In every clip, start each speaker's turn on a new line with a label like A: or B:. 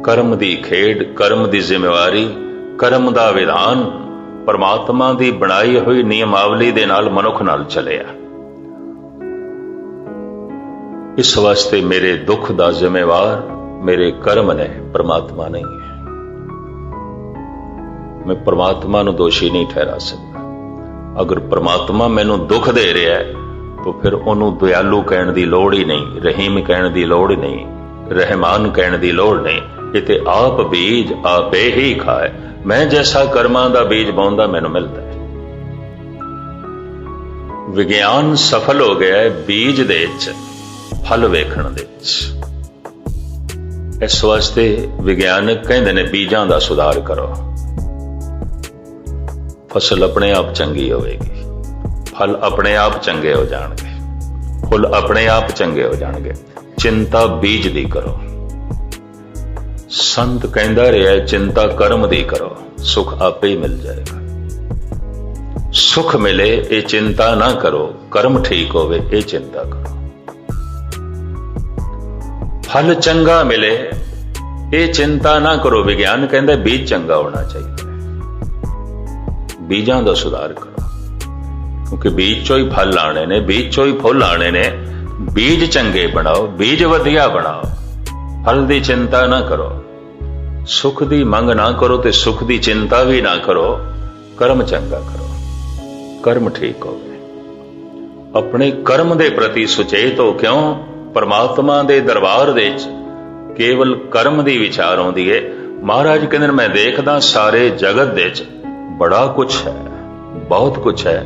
A: कर्म दी खेड, कर्म दी जिम्मेवारी, कर्म दा विधान परमात्मा दी बनाई हुई नियमावली दे नाल मनुख नाल चलिया। इस वास्ते मेरे दुख दा जिम्मेवार मेरे कर्म ने, परमात्मा नहीं है। मैं परमात्मा नूं दोषी नहीं ठहरा सकता। अगर परमात्मा मैनू दुख दे रहा है तो फिर उन्होंने दयालु कहने की लोड़ ही नहीं, रहीम कहने की लोड़ नहीं, रहमान कहने की लोड़ नहीं। ये तो आप बीज आपे ही खाए। मैं जैसा कर्मां दा बीज बोंदा मैनू मिलता है। विज्ञान सफल हो गया है बीज दे विच फल वेखण दे विच। इस वास्ते विज्ञानिक कहते ने बीजां दा सुधार करो, फसल अपने आप चंगी होगी, फल अपने आप चंगे हो जाएंगे, फुल अपने आप चंगे हो जाएंगे। चिंता बीज दी करो। संत कहता रहा है चिंता कर्म दी करो, सुख आपे ही मिल जाएगा। सुख मिले ये चिंता ना करो, कर्म ठीक होवे ये चिंता करो। फल चंगा मिले ये चिंता ना करो। विज्ञान कहता बीज चंगा होना चाहिए। बीजां दा सुधार करो, क्योंकि बीज चो ही फल आने ने, बीज चो ही फुल आने ने। बीज चंगे बनाओ, बीज वधिया बनाओ, फल दी चिंता ना करो। सुख दी मंग ना करो ते सुख दी चिंता भी ना करो। कर्म चंगा करो, कर्म ठीक हो गए। अपने कर्म दे प्रति सुचेत हो। क्यों? परमात्मा दे दरबार दे केवल कर्म दी विचार आउंदी है। महाराज कहंदे ने मैं देखदा सारे जगत दे बड़ा कुछ है, बहुत कुछ है,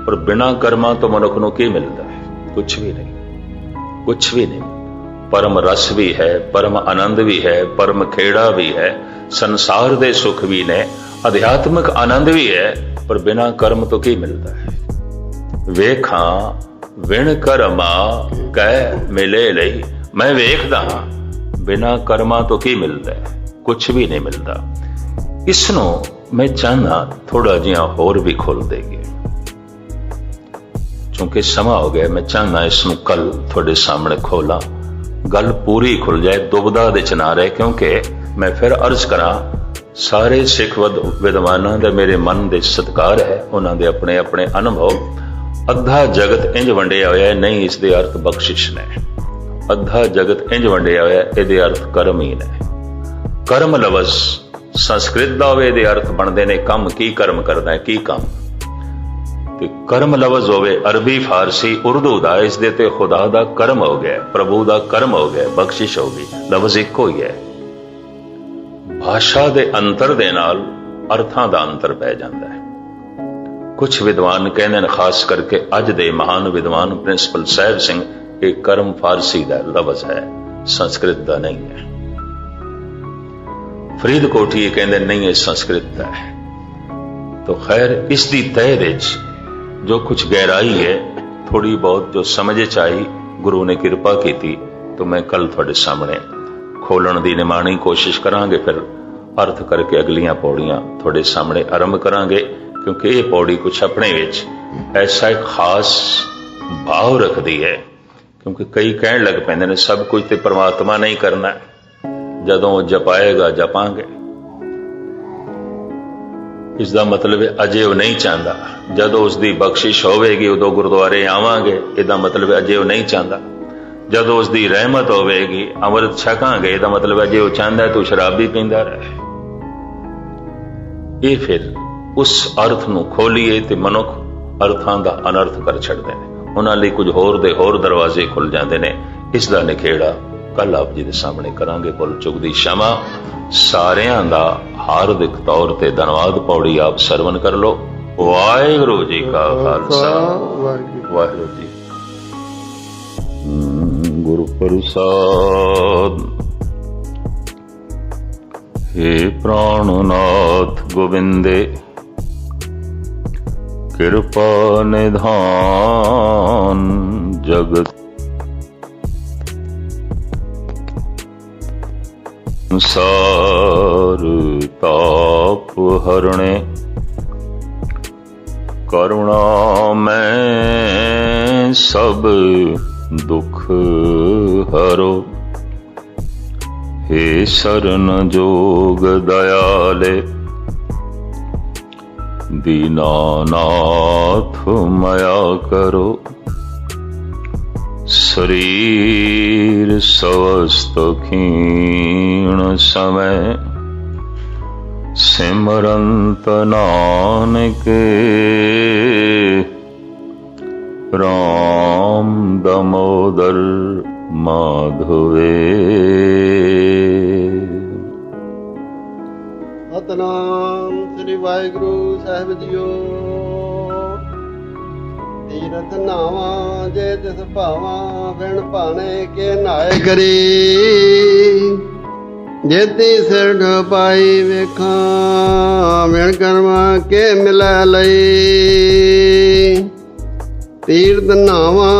A: पर बिना कर्मा तो मनुख नूं की मिलता है? कुछ भी नहीं, कुछ भी नहीं। परम रस भी है, परम आनंद भी है, परम खेड़ा भी है, संसार दे सुख भी ने, अध्यात्मिक आनंद भी है, पर बिना कर्म तो की मिलता है? वेखा विण कर्मा कह मिले लई। मैं वेखदा बिना कर्मा तो की मिलता है? कुछ भी नहीं मिलता। इसनों मैं चाहना थोड़ा जिहा होर भी खोल देंगे, क्योंकि समा हो गया। मैं चाहना इसनों कल थोड़े सामने खोला, गल पूरी खुल जाए, दुबदा दे च ना रहे। क्योंकि मैं फिर अर्ज करा, सारे सिख विद्वानां दा मेरे मन दे सत्कार है, उन्हां दे अपने अपने अनुभव। अद्धा जगत इंज वंडिया होया नहीं, इसके अर्थ बख्शिश ने। अद्धा जगत इंज वंडिया होया, इहदे अर्थ कर्म ही ने। कर्म लवज संस्कृत दा होवे, इहदे अर्थ बनदे ने कम। की कर्म करना है, की काम। ते कर्म लवज होवे अरबी फारसी उर्दू दा, इस दे ते खुदा दा कर्म हो गया, प्रभु दा कर्म हो गया, बख्शिश हो गई। लवज एक हो गया। भाषा दे अंतर दे नाल अर्थां दा अंतर पै जांदा है। कुछ विद्वान कहते हैं, खास करके अज दे महान विद्वान प्रिंसिपल साहिब सिंह, एक कर्म फारसी दा लवज है, संस्कृत दा नहीं है। फरीदकोट ये कहते नहीं, ये संस्कृत दा है। तो खैर इसकी तह विच जो कुछ गहराई है, थोड़ी बहुत जो समझ आई, गुरु ने कृपा की थी, तो मैं कल थोड़े सामने खोलण की निमाणी कोशिश करांगे। फिर अर्थ करके अगलियां पौड़ियां थोड़े सामने आरंभ करांगे, क्योंकि ये पौड़ी कुछ अपने विच ऐसा एक खास भाव रखती है। क्योंकि कई कहण लग पैंदे ने सब कुछ तो परमात्मा नहीं करना, जदों जपाएगा जपांगे। इसका मतलब है अजे वो नहीं चाहता, जदों उसकी बख्शिश होवेगी उदों गुरुद्वारे आवांगे। इसका मतलब है अजे वो नहीं चाहता, जदों उसकी रहमत होवेगी अमृत छकांगे। इसका मतलब है अजे वो चाहता है तू शराबी पींदा रहे। ये फिर उस अर्थ नूं खोलीए तो मनुख अर्थां दा अनर्थ कर छड़दे ने। उन्हां लई कुछ होर दे होर दरवाजे खुल जाते हैं। इसका निखेड़ा कल आप जी के सामने करांगे। भुल चुक दी क्षमा। सारियां दा हार्दिक तौर ते धन्नवाद। पौड़ी आप सरवण कर लो। वाहिगुरू जी का खालसा, वाहिगुरू जी गुरु प्रसाद। हे प्राणनाथ गोविंदे, कृपा निधान जगत संसार ताप हरणे, करुणा में सब दुख हरो। हे शरण जोग दयाले, दीनानाथ मया करो। शरीर स्वस्थ क्षीण समय, सिमरंत नानक राम दामोदर माधवे।
B: सतनाम श्री वाहिगुरु साहिब जीओ। तीरथ नावा जे तिस भावा, बिन भाने के नाए करी। जेती सिर ढपाई वेखा, बिन कर्मा के मिलै लई। तीरथ नावा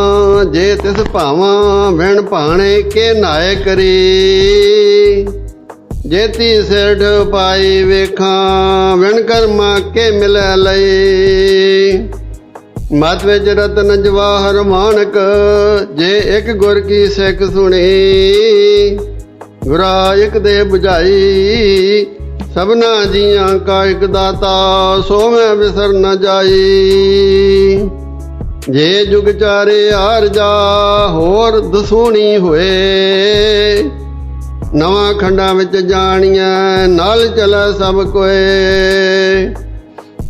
B: जे तिस भावा, बिन भाने के नाए करी। जेती सिर ढपाई वेखा, बिन कर्मा के मिलै लई। मत विच रतन जवाहर मानक, जे एक गुर की सिख सुनी। गुरा एक दे बुझाई, सबना जियां का एक दाता। सो मैं विसर न जाई। जे जुग चारे हार जा, होर दसूनी होए। नवा खंडा विच जानिया, नाल चला सब कोए।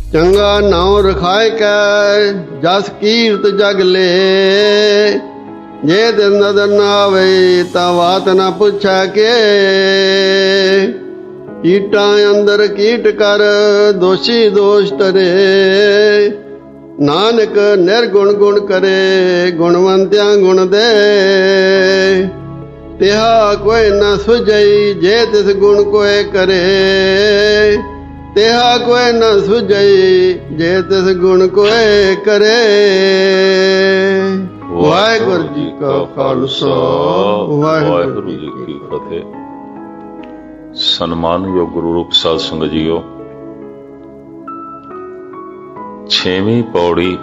B: चंगा नाम रखाए कै, जस कीरत जग ले। जे दिन नदर न आवे, ता बात न पुछै के। कीटां अंदर कीट कर, दोषी दोष टरे। नानक निर्गुण गुण करे, गुणवंत्या गुण दे। तिहा कोई न सुझई, जे तिस गुण कोई करे। तिहा कोई न सुझई, जे तिस गुण कोई करे। वाहिगुरु जी का खालसा, वाहिगुरु जी की फतेह।
A: ਸਨਮਾਨਯੋਗ ਗੁਰੂ ਰੂਪ ਸਾਧ ਸੰਗਤ ਜੀਓ, 6ਵੀਂ ਪੌੜੀ,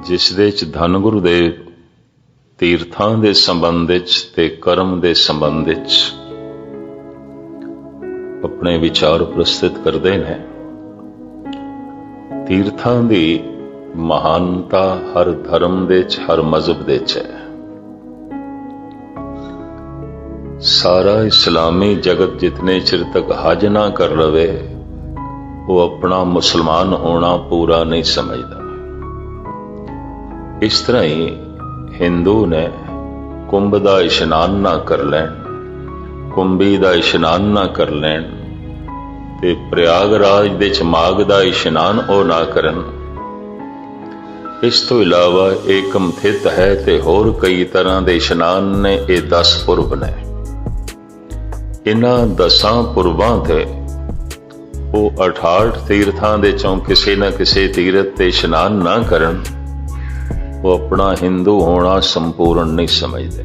A: ਜਿਸ ਦੇ ਚ ਧੰਨ ਗੁਰੂਦੇਵ ਤੀਰਥਾਂ ਦੇ ਸੰਬੰਧ ਵਿੱਚ ਤੇ ਕਰਮ ਦੇ ਸੰਬੰਧ ਵਿੱਚ ਆਪਣੇ ਵਿਚਾਰ ਪ੍ਰਸਤੁਤ ਕਰਦੇ ਨੇ। ਤੀਰਥਾਂ ਦੀ ਮਹਾਨਤਾ ਹਰ ਧਰਮ ਦੇ ਚ, ਹਰ ਮਜ਼ਹਬ ਦੇ ਚ ਹੈ। ਸਾਰਾ ਇਸਲਾਮੀ ਜਗਤ ਜਿਤਨੇ ਚਿਰ ਤੱਕ ਹਜ ਨਾ ਕਰ ਲਵੇ, ਉਹ ਆਪਣਾ ਮੁਸਲਮਾਨ ਹੋਣਾ ਪੂਰਾ ਨਹੀਂ ਸਮਝਦਾ। ਇਸ ਤਰ੍ਹਾਂ ਹੀ ਹਿੰਦੂ ਨੇ ਕੁੰਭ ਦਾ ਇਸ਼ਨਾਨ ਨਾ ਕਰ ਲੈਣ, ਕੁੰਭੀ ਦਾ ਇਸ਼ਨਾਨ ਨਾ ਕਰ ਲੈਣ, ਤੇ ਪ੍ਰਯਾਗਰਾਜ ਦੇ ਚ ਮਾਘ ਦਾ ਇਸ਼ਨਾਨ ਉਹ ਨਾ ਕਰਨ। ਇਸ ਤੋਂ ਇਲਾਵਾ ਏਕਮ ਥਿਤ ਹੈ ਤੇ ਹੋਰ ਕਈ ਤਰ੍ਹਾਂ ਦੇ ਇਸ਼ਨਾਨ ਨੇ। ਇਹ 10 ਪੁਰਬ ਨੇ। ਇਹਨਾਂ 10 ਪੁਰਬਾਂ ਤੇ ਉਹ 68 ਤੀਰਥਾਂ ਦੇ ਚੋਂ ਕਿਸੇ ਨਾ ਕਿਸੇ ਤੀਰਥ ਤੇ ਇਸ਼ਨਾਨ ਨਾ ਕਰਨ, ਉਹ ਆਪਣਾ ਹਿੰਦੂ ਹੋਣਾ ਸੰਪੂਰਨ ਨਹੀਂ ਸਮਝਦੇ।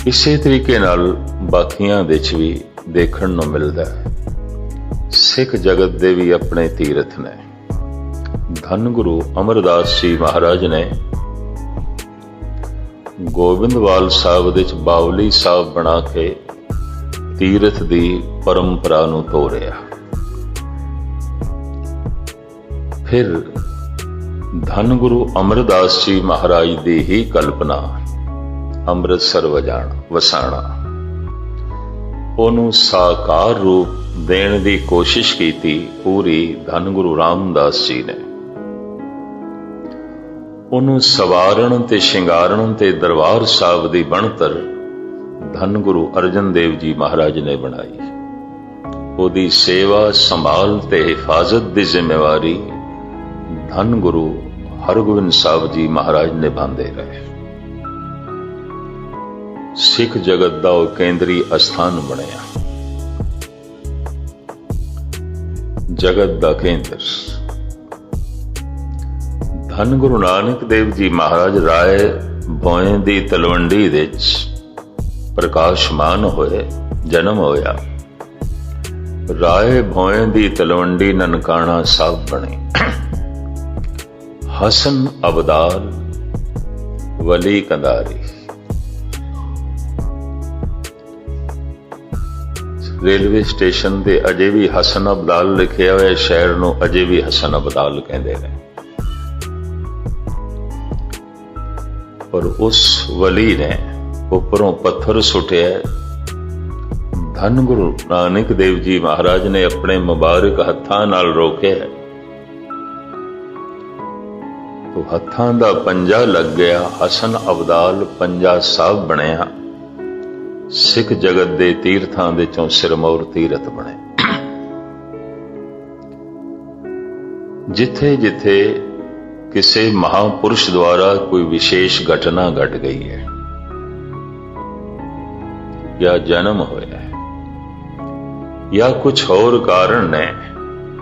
A: ਇਸੇ ਤਰੀਕੇ ਨਾਲ ਬਾਕੀਆਂ ਦੇ ਚ ਵੀ ਦੇਖਣ ਨੂੰ ਮਿਲਦਾ ਹੈ। ਸਿੱਖ ਜਗਤ ਦੇ ਵੀ ਆਪਣੇ ਤੀਰਥ ਨੇ। ਧੰਨ ਗੁਰੂ ਅਮਰਦਾਸ ਜੀ ਮਹਾਰਾਜ ਨੇ ਗੋਬਿੰਦਵਾਲ ਸਾਹਿਬ ਦੇ ਚ ਬਾਵਲੀ ਸਾਹਿਬ ਬਣਾ ਕੇ ਤੀਰਥ ਦੀ ਪਰੰਪਰਾ ਨੂੰ ਤੋਰਿਆ। ਫਿਰ ਧੰਨ ਗੁਰੂ ਅਮਰਦਾਸ ਜੀ ਮਹਾਰਾਜ ਦੀ ਹੀ ਕਲਪਨਾ ਅੰਮ੍ਰਿਤਸਰ ਵਸਾਣਾ, ਉਹਨੂੰ ਸਾਕਾਰ ਰੂਪ ਦੇਣ ਦੀ ਕੋਸ਼ਿਸ਼ ਕੀਤੀ ਪੂਰੀ ਧੰਨ ਗੁਰੂ ਰਾਮਦਾਸ ਜੀ ਨੇ। ਉਹਨੂੰ ਸਵਾਰਨ ਤੇ ਸ਼ਿੰਗਾਰਨ ਤੇ ਦਰਬਾਰ ਸਾਹਿਬ ਦੀ ਬਣਤਰ ਧੰਨ ਗੁਰੂ ਅਰਜਨ ਦੇਵ ਜੀ ਮਹਾਰਾਜ ਨੇ ਬਣਾਈ। ਉਹਦੀ ਸੇਵਾ ਸੰਭਾਲ ਤੇ ਹਿਫਾਜ਼ਤ ਦੀ ਜ਼ਿੰਮੇਵਾਰੀ ਧੰਨ ਗੁਰੂ ਹਰਗੋਬਿੰਦ ਸਾਹਿਬ ਜੀ ਮਹਾਰਾਜ ਨਿਭਾਉਂਦੇ ਰਹੇ। ਸਿੱਖ ਜਗਤ ਦਾ ਉਹ ਕੇਂਦਰੀ ਅਸਥਾਨ ਬਣਿਆ, ਜਗਤ ਦਾ ਕੇਂਦਰ। ਧੰਨ ਗੁਰੂ ਨਾਨਕ ਦੇਵ ਜੀ ਮਹਾਰਾਜ ਰਾਏ ਭੋਏ ਦੀ ਤਲਵੰਡੀ ਵਿੱਚ ਪ੍ਰਕਾਸ਼ਮਾਨ ਹੋਏ, ਜਨਮ ਹੋਇਆ। ਰਾਏ ਭੋਏ ਦੀ ਤਲਵੰਡੀ ਨਨਕਾਣਾ ਸਾਹਿਬ ਬਣੀ। ਹਸਨ ਅਬਦਾਲ, ਵਲੀ ਕੰਦਾਰੀ, रेलवे स्टेशन ते अजे भी हसन अब्दाल लिखिया हुआ, शहर नूं अजे भी हसन अब्दाल कहते हैं। पर उस वली ने उपरों पत्थर सुटिया, धन गुरु नानक देव जी महाराज ने अपने मुबारक हत्थां नाल रोकिया, तो हत्थां दा पंजा लग गया। हसन अब्दाल पंजा साहब बनया, सिख जगत दे तीर्थां दे चों सिरमौर तीरथ बने। जिथे जिथे किसी महापुरुष द्वारा कोई विशेष घटना घट गई है या जन्म होया है या कुछ होर कारण ने,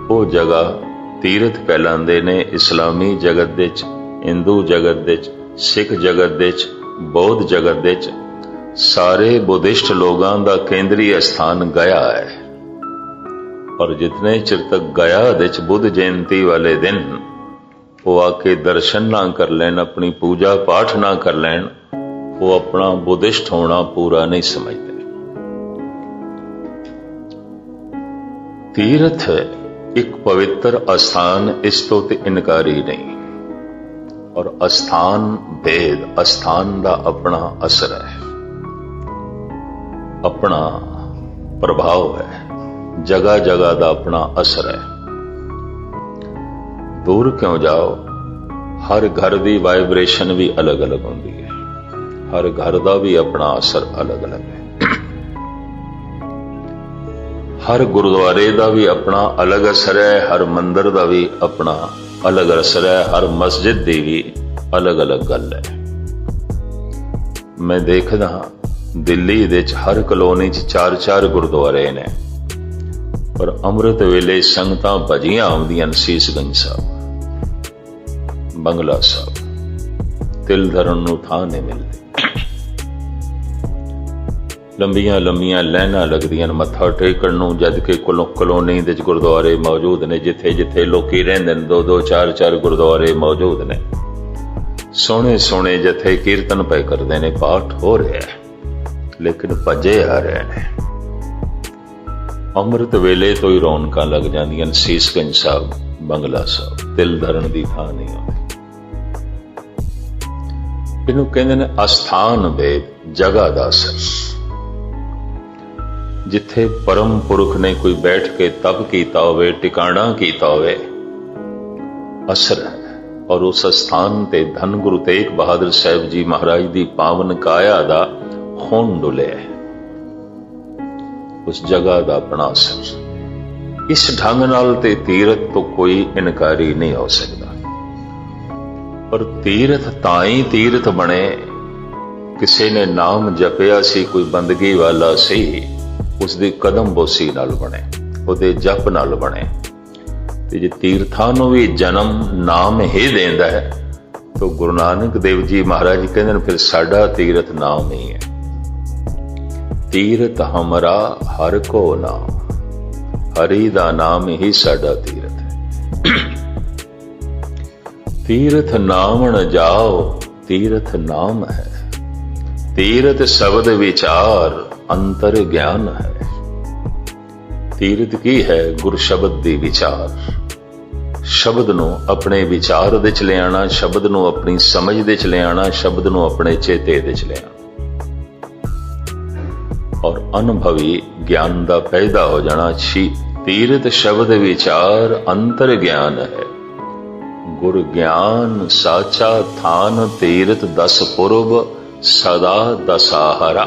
A: वो जगह तीरथ कहलांदे ने। इस्लामी जगत दे च, हिंदू जगत दे च, सिख जगत दे च, बौद्ध जगत दे च सारे बुद्धिस्ट लोगों का केंद्रीय स्थान गया है। और जितने चिर तक गया दे च बुद्ध जयंती वाले दिन वो आके दर्शन ना कर लें, अपनी पूजा पाठ ना कर लें, वो अपना बुद्धिस्ट होना पूरा नहीं समझते। तीर्थ एक पवित्र स्थान, इस तो ते इनकारी नहीं। और अस्थान भेद, अस्थान का अपना असर है, अपना प्रभाव है, जगह जगह का अपना असर है। दूर क्यों जाओ, हर घर की वाइब्रेशन भी अलग अलग होती है, हर घर का भी अपना असर अलग अलग है। हर गुरुद्वारे का भी अपना अलग असर है, हर मंदिर का भी अपना अलग असर है, हर मस्जिद की भी अलग अलग गल है। मैं देखदा दिल्ली दे हर कलोनी च 4-4 गुरुद्वारे ने, पर अमृत वेले संगतां भजियां आउंदियां सीसगंज साहब, बंगला साहब, तिल धरन नूं थां नहीं मिलदी। लंबियां लंबियां लाइनां लगदियां मत्था टेकण नूं, जदकि कलोनी दे गुरुद्वारे मौजूद ने, जिथे जिथे लोकी रहिंदे ने 2-2 4-4 गुरुद्वारे मौजूद ने। सोहणे सोहणे जथे कीर्तन पे करदे ने, पाठ हो रहा है, लेकिन भजे आ रहे हैं। अमृत वेले तो ही रौनकां लग जांदियां सीसगंज साहब, बंगला साहब, तिल धरन दी थां नहीं आउंदी। इहनूं कहंदे ने अस्थान भेद, जगह दा असर। जिथे परम पुरख ने कोई बैठ के तप कीता होवे, टिकाणा कीता होवे, असर है। और उस स्थान ते धन गुरु तेग बहादुर साहिब जी महाराज दी पावन काया दा खून डुले, उस जगह का अपना असर। इस ढंग नाल ते तीरथ तो कोई इनकारी नहीं हो सकता। पर तीरथ ताई तीरथ बने, किसी ने नाम जपिया सी, कोई बंदगी वाला सी, उसदी कदम बोसी नाल बने, उहदे जप नाल बने। ते जे तीर्थां नूं भी जन्म नाम ही देंदा है, तो गुरु नानक देव जी महाराज जी कहंदे ने फिर साडा तीरथ नाम ही है। तीरथ हमरा हर को नाम, हरि दा नाम ही साडा तीरथ है। तीरथ नाम न जाओ, तीरथ नाम है। तीरथ शब्द विचार, अंतर ज्ञान है। तीरथ की है गुर शब्द दी विचार, शब्द नूं अपने विचार दे च ले आना, शब्द नूं अपनी समझ दे च ले आना, शब्द नूं अपने चेते दे च ले आना, और अनुभवी ज्ञान दा पैदा हो जाना। तीरथ शब्द विचार अंतर ज्ञान है, गुर ज्ञान साचा थान, तीरथ 10 पुरब सदा दसाहरा।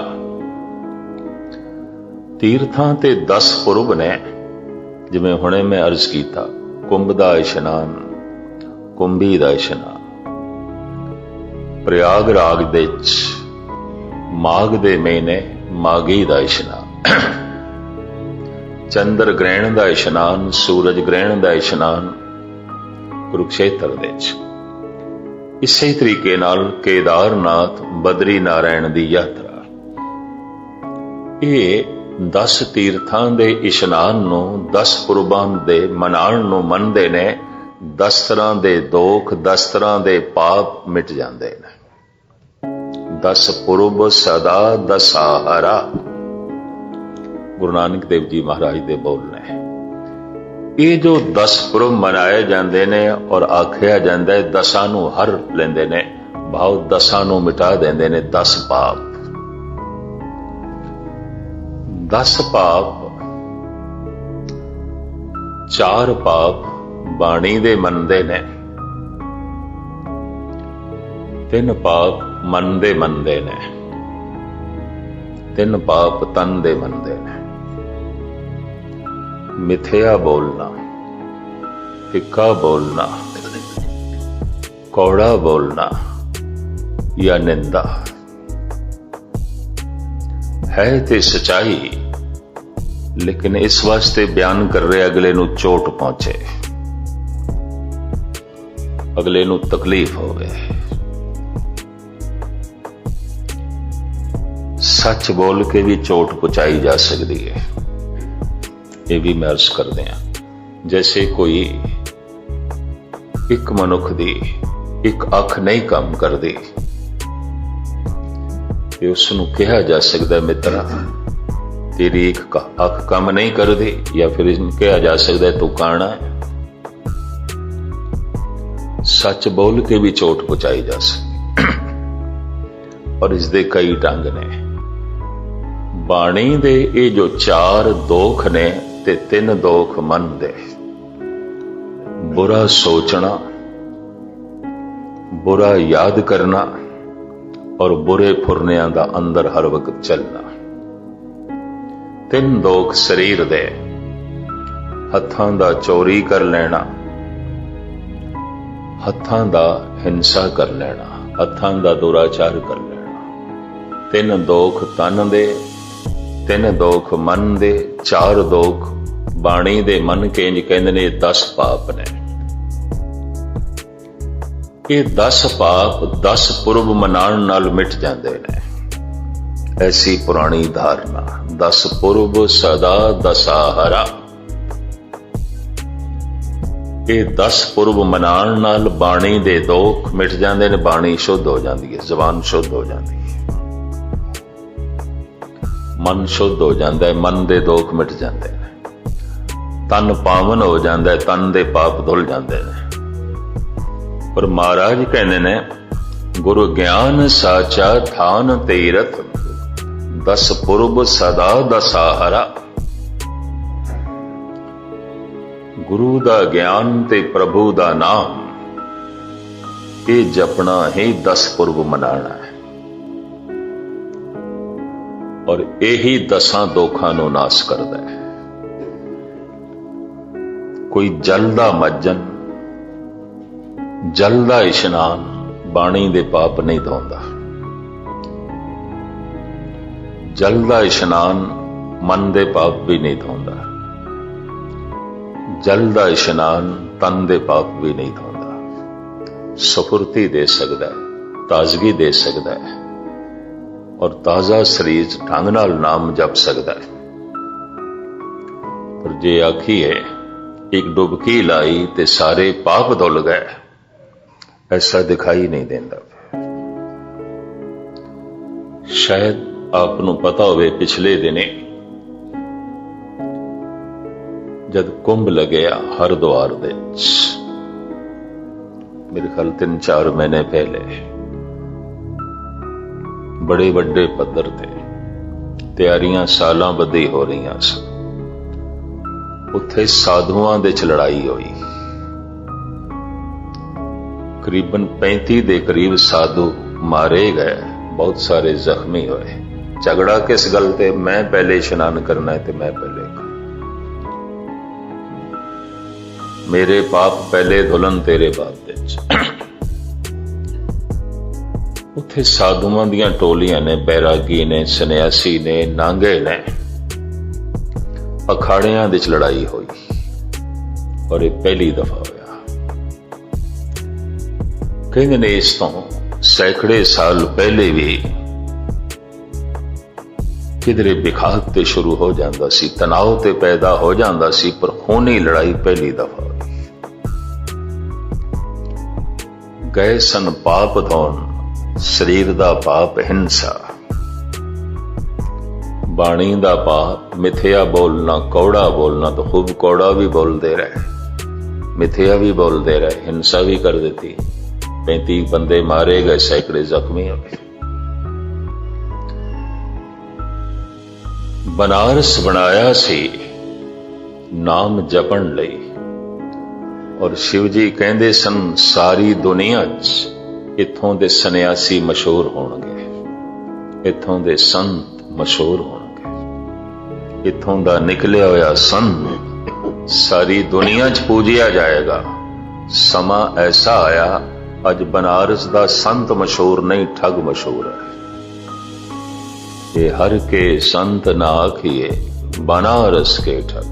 A: तीर्थां ते 10 पुरब ने, जिवें हुणे मैं अर्ज कीता, कुंभ दा इशनान, कुंभी दा इशनान, प्रयागराज दे माघ दे महीने माघी दा इशनान, चंद्र ग्रहण दा इशनान, सूरज ग्रहण दा इशनान कुरुक्षेत्र दे च। इसे तरीके नाल केदारनाथ, बद्री नारायण दी यात्रा, ये 10 तीर्थां दे इशनान नूं, 10 पुरबां दे मनाण नूं मनदे ने। 10 तरह दे दोख, 10 तरह दे पाप मिट जांदे ने। 10 पुरब सदा दसाहरा। ਗੁਰੂ ਨਾਨਕ ਦੇਵ ਜੀ ਮਹਾਰਾਜ ਦੇ ਬੋਲ ਨੇ। ਇਹ ਜੋ 10 ਪੁਰਬ ਮਨਾਏ ਜਾਂਦੇ ਨੇ ਔਰ ਆਖਿਆ ਜਾਂਦਾ ਹੈ 10 ਨੂੰ ਹਰ ਲੈਂਦੇ ਨੇ, ਭਾਵ 10 ਨੂੰ ਮਿਟਾ ਦਿੰਦੇ ਨੇ 10 ਪਾਪ। 10 ਪਾਪ, 4 ਪਾਪ ਬਾਣੀ ਦੇ ਮੰਨਦੇ ਨੇ, 3 ਪਾਪ ਮਨ ਦੇ ਮੰਨਦੇ ਨੇ, 3 ਪਾਪ ਤਨ ਦੇ ਮੰਨਦੇ ਨੇ। ਮਿਥਿਆ ਬੋਲਣਾ, ਫਿੱਕਾ ਬੋਲਣਾ, ਕੌੜਾ ਬੋਲਣਾ ਜਾਂ ਨਿੰਦਾ ਹੈ ਤੇ ਸਚਾਈ, ਲੇਕਿਨ ਇਸ ਵਾਸਤੇ ਬਿਆਨ ਕਰ ਰਹੇ ਅਗਲੇ ਨੂੰ ਚੋਟ ਪਹੁੰਚੇ, ਅਗਲੇ ਨੂੰ ਤਕਲੀਫ ਹੋਵੇ। ਸੱਚ ਬੋਲ ਕੇ ਵੀ ਚੋਟ ਪਹੁੰਚਾਈ ਜਾ ਸਕਦੀ ਹੈ, ਇਹ ਵੀ ਮੈਂ ਅਰਜ਼ ਕਰਦੇ ਹਾਂ। ਜੈਸੇ ਕੋਈ ਇੱਕ ਮਨੁੱਖ ਦੀ ਇੱਕ ਅੱਖ ਨਹੀਂ ਕੰਮ ਕਰਦੀ ਤੇ ਉਸ ਨੂੰ ਕਿਹਾ ਜਾ ਸਕਦਾ ਮਿੱਤਰਾ ਤੇਰੀ ਇੱਕ ਅੱਖ ਕੰਮ ਨਹੀਂ ਕਰਦੀ, ਜਾਂ ਫਿਰ ਇਸ ਨੂੰ ਕਿਹਾ ਜਾ ਸਕਦਾ ਤੂੰ ਕਾਣਾ ਹੈ। ਸੱਚ ਬੋਲ ਕੇ ਵੀ ਚੋਟ ਪਹੁੰਚਾਈ ਜਾ ਸਕਦੀ, ਔਰ ਇਸ ਦੇ ਕਈ ਢੰਗ ਨੇ। ਬਾਣੀ ਦੇ ਇਹ ਜੋ 4 ਦੋਖ ਨੇ ਤੇ 3 ਦੋਖ ਮਨ ਦੇ, ਬੁਰਾ ਸੋਚਣਾ, ਬੁਰਾ ਯਾਦ ਕਰਨਾ ਔਰ ਬੁਰੇ ਫੁਰਨਿਆਂ ਦਾ ਅੰਦਰ ਹਰ ਵਕਤ ਚੱਲਣਾ। 3 ਦੋਖ ਸਰੀਰ ਦੇ, ਹੱਥਾਂ ਦਾ ਚੋਰੀ ਕਰ ਲੈਣਾ, ਹੱਥਾਂ ਦਾ ਹਿੰਸਾ ਕਰ ਲੈਣਾ, ਹੱਥਾਂ ਦਾ ਦੁਰਾਚਾਰ ਕਰ ਲੈਣਾ। 3 ਦੋਖ ਤਨ ਦੇ, 3 ਦੋਖ ਮਨ ਦੇ, 4 ਦੋਖ ਬਾਣੀ ਦੇ ਮੰਨ ਕੇ ਇੰਜ ਕਹਿੰਦੇ ਨੇ 10 ਪਾਪ ਨੇ। ਇਹ 10 ਪਾਪ 10 ਪੁਰਬ ਮਨਾਉਣ ਨਾਲ ਮਿਟ ਜਾਂਦੇ ਨੇ। ਐਸੀ ਪੁਰਾਣੀ ਧਾਰਨਾ, 10 ਪੁਰਬ ਸਦਾ ਦਸਾਹਰਾ। ਇਹ 10 ਪੁਰਬ ਮਨਾਉਣ ਨਾਲ ਬਾਣੀ ਦੇ ਦੋਖ ਮਿਟ ਜਾਂਦੇ ਨੇ, ਬਾਣੀ ਸ਼ੁੱਧ ਹੋ ਜਾਂਦੀ ਹੈ, ਜ਼ਬਾਨ ਸ਼ੁੱਧ ਹੋ ਜਾਂਦੀ ਹੈ, ਮਨ ਸ਼ੁੱਧ ਹੋ ਜਾਂਦਾ ਹੈ, ਮਨ ਦੇ ਦੋਖ ਮਿਟ ਜਾਂਦੇ ਨੇ, ਤਨ ਪਾਵਨ ਹੋ ਜਾਂਦਾ ਹੈ, ਤਨ ਦੇ ਪਾਪ ਧੁੱਲ ਜਾਂਦੇ ਨੇ। ਪਰ ਮਹਾਰਾਜ ਕਹਿੰਦੇ ਨੇ ਗੁਰੂ ਗਿਆਨ ਸਾਚਾ ਥਾਨ ਤੀਰਥ, 10 ਪੁਰਬ ਸਦਾ ਦਸਾਹਰਾ। ਗੁਰੂ ਦਾ ਗਿਆਨ ਤੇ ਪ੍ਰਭੂ ਦਾ ਨਾਮ, ਇਹ ਜਪਣਾ ਹੀ 10 ਪੁਰਬ ਮਨਾਣਾ ਹੈ, ਔਰ ਇਹੀ 10 ਦੋਖਾਂ ਨੂੰ ਨਾਸ ਕਰਦਾ ਹੈ। ਕੋਈ ਜਲ ਦਾ ਮੱਜਨ, ਜਲ ਦਾ ਇਸ਼ਨਾਨ ਬਾਣੀ ਦੇ ਪਾਪ ਨਹੀਂ ਧੋਂਦਾ। ਜਲ ਦਾ ਇਸ਼ਨਾਨ ਮਨ ਦੇ ਪਾਪ ਵੀ ਨਹੀਂ ਧੋਂਦਾ। ਜਲ ਦਾ ਇਸ਼ਨਾਨ ਤਨ ਦੇ ਪਾਪ ਵੀ ਨਹੀਂ ਧੋਂਦਾ। ਸਫੁਰਤੀ ਦੇ ਸਕਦਾ ਹੈ, ਤਾਜ਼ਗੀ ਦੇ ਸਕਦਾ ਹੈ, ਔਰ ਤਾਜ਼ਾ ਸਰੀਰ ਢੰਗ ਨਾਲ ਨਾਮ ਜਪ ਸਕਦਾ ਹੈ। ਪਰ ਜੇ ਆਖੀਏ ਇੱਕ ਡੁਬਕੀ ਲਾਈ ਤੇ ਸਾਰੇ ਪਾਪ ਧੁੱਲ ਗਏ, ਐਸਾ ਦਿਖਾਈ ਨਹੀਂ ਦਿੰਦਾ। ਸ਼ਾਇਦ ਆਪ ਨੂੰ ਪਤਾ ਹੋਵੇ, ਪਿਛਲੇ ਦਿਨੇ ਜਦ ਕੁੰਭ ਲੱਗਿਆ ਹਰਿਦੁਆਰ ਦੇ ਵਿੱਚ, ਮੇਰੇ ਖਿਆਲ 3-4 ਮਹੀਨੇ ਪਹਿਲੇ, ਬੜੇ ਵੱਡੇ ਪੱਧਰ ਤੇ ਤਿਆਰੀਆਂ ਸਾਲਾਂ ਬੱਧੀ ਹੋ ਰਹੀਆਂ ਸਨ। ਉੱਥੇ ਸਾਧੂਆਂ ਦੇ ਚ ਲੜਾਈ ਹੋਈ। ਕਰੀਬਨ 35 ਦੇ ਕਰੀਬ ਸਾਧੂ ਮਾਰੇ ਗਏ, ਬਹੁਤ ਸਾਰੇ ਜ਼ਖਮੀ ਹੋਏ। ਝਗੜਾ ਕਿਸ ਗੱਲ ਤੇ? ਮੈਂ ਪਹਿਲੇ ਇਸ਼ਨਾਨ ਕਰਨਾ ਹੈ ਤੇ ਮੈਂ ਪਹਿਲੇ, ਮੇਰੇ ਪਾਪ ਪਹਿਲੇ ਧੁਲਨ ਤੇਰੇ ਬਾਪ ਦੇ ਚ। ਉੱਥੇ ਸਾਧੂਆਂ ਦੀਆਂ ਟੋਲੀਆਂ ਨੇ, ਬੈਰਾਗੀ ਨੇ, ਸੰਨਿਆਸੀ ਨੇ, ਨਾਂਗੇ ਨੇ, ਅਖਾੜਿਆਂ ਦੇ ਚ ਲੜਾਈ ਹੋਈ, ਔਰ ਇਹ ਪਹਿਲੀ ਦਫਾ ਹੋਇਆ। ਕਹਿੰਦੇ ਨੇ ਇਸ ਤੋਂ ਸੈਂਕੜੇ ਸਾਲ ਪਹਿਲੇ ਵੀ ਕਿਧਰੇ ਵਿਖਾਤ ਤੇ ਸ਼ੁਰੂ ਹੋ ਜਾਂਦਾ ਸੀ, ਤਣਾਅ ਤੇ ਪੈਦਾ ਹੋ ਜਾਂਦਾ ਸੀ, ਪਰ ਖੂਨੀ ਲੜਾਈ ਪਹਿਲੀ ਦਫਾ ਹੋਈ। ਗਏ ਸਨ ਪਾਪ ਧੋਣ, ਸਰੀਰ ਦਾ ਪਾਪ ਹਿੰਸਾ, बाणी दा पाप मिथ्या बोलना, कौड़ा बोलना, तो खूब कौड़ा भी बोलते रहे, मिथ्या भी बोलते रहे, हिंसा भी कर देती, 35 बंदे मारे गए, सैकड़े जख्मी हो गए। बनारस बनाया सी नाम जपण लई, और शिव जी कहते सन सारी दुनिया च इत्थों दे सन्यासी मशहूर होणगे, इत्थों दे संत मशहूर होणगे, इत्थों दा निकलिया होया संत सारी दुनिया च पूजिया जाएगा। समा ऐसा आया अज बनारस दा संत मशहूर नहीं, ठग मशहूर है। ये हर के संत ना आखिए, बनारस के ठग।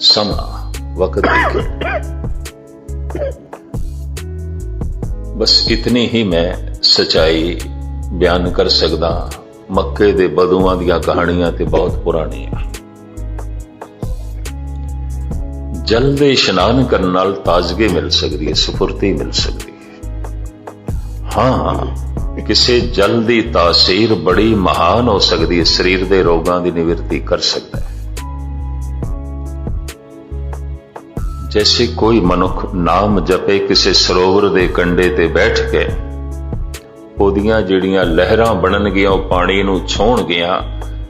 A: समा वक्त के बस इतनी ही मैं सच्चाई बयान कर सकदा। मक्के दे बदुआं दियां कहानियां ते बहुत पुरानियां। जल दे इशनान करन नाल ताजगी मिल सकदी है, स्फुर्ती मिल सकदी है। हाँ, किसी जल दी तासीर बड़ी महान हो सकदी है, शरीर दे रोगां दी निवृत्ति कर सकता है। जैसे कोई मनुख नाम जपे किसी सरोवर दे कंडे ते बैठ के, ओदियां जिहड़ियां लहरां बनन गियां ओह पानी नूं छोण गियां,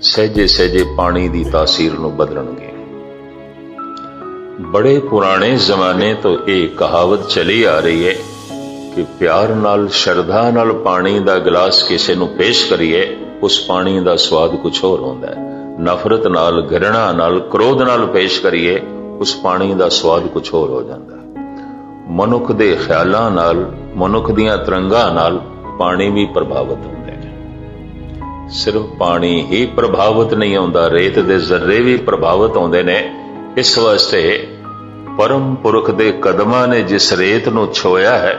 A: सहजे सहजे पानी दी तासीर नूं बदलणगियां। बड़े पुराने जमाने तो यह कहावत चली आ रही है कि प्यार नाल श्रद्धा नाल पानी दा गिलास किसी नूं पेश करिए, उस पानी दा स्वाद कुछ होर हुंदा है। नफरत नाल, घृणा नाल, क्रोध नाल पेश करिए, उस पानी दा स्वाद कुछ होर हो जाता है। मनुख दे ख्यालां नाल, मनुख दियां तरंगां नाल पानी भी प्रभावित होंदे ने। सिर्फ पानी ही प्रभावित नहीं होंदा, रेत दे जर्रे भी प्रभावित होंदे ने। इस वास्ते परम पुरख दे कदमां ने जिस रेत नूं छोया है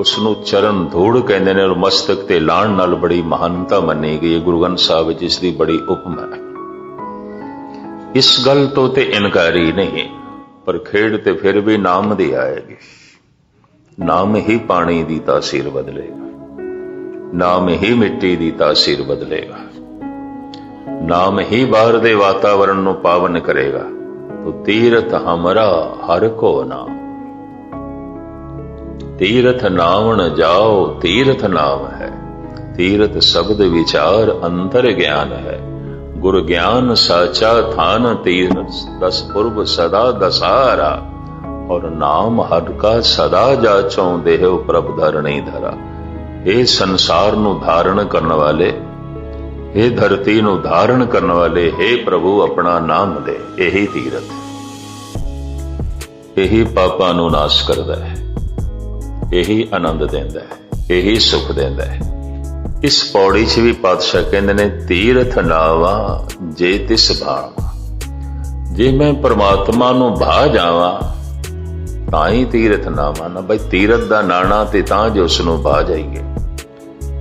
A: उसनूं चरण धूड़ कहंदे ने, और मस्तक ते लाण नाल बड़ी महानता मन्नी गई। गुरु ग्रंथ साहिब विच इस दी बड़ी उपमा है। इस गल तो ते इनकारी नहीं, पर खेड़ ते फिर भी नाम दी आएगी। नाम ही पानी दी तासीर बदलेगा, नाम ही मिट्टी दी तासीर बदलेगा, नाम ही बाहर दे वातावरण नूं पावन करेगा। तो तीरथ हमरा हर को नाम, तीरथ नावण जाओ तीरथ नाम है, तीरथ शब्द विचार अंतर ज्ञान है। गुर ज्ञान साचा थान, तीरथ 10 पूर्व सदा दसारा, और नाम हर का सदा जाचों देहो प्रभ धरणी धरा। हे संसार नूं धारण करने वाले, हे धरती नूं धारण करने वाले, हे प्रभु अपना नाम दे। यही तीरथ, यही पापां नूं नाश करदा है, यही आनंद देंदा है, यही सुख देंदा है। इस पौड़ी च भी पातशाह कहंदे ने, तीरथ नावा जे तिस भावा। जे मैं परमात्मा नूं भा जावां तां ही तीरथ नावां ना। बई तीरथ दा नाना ते तां जो उस नूं भा जाइए।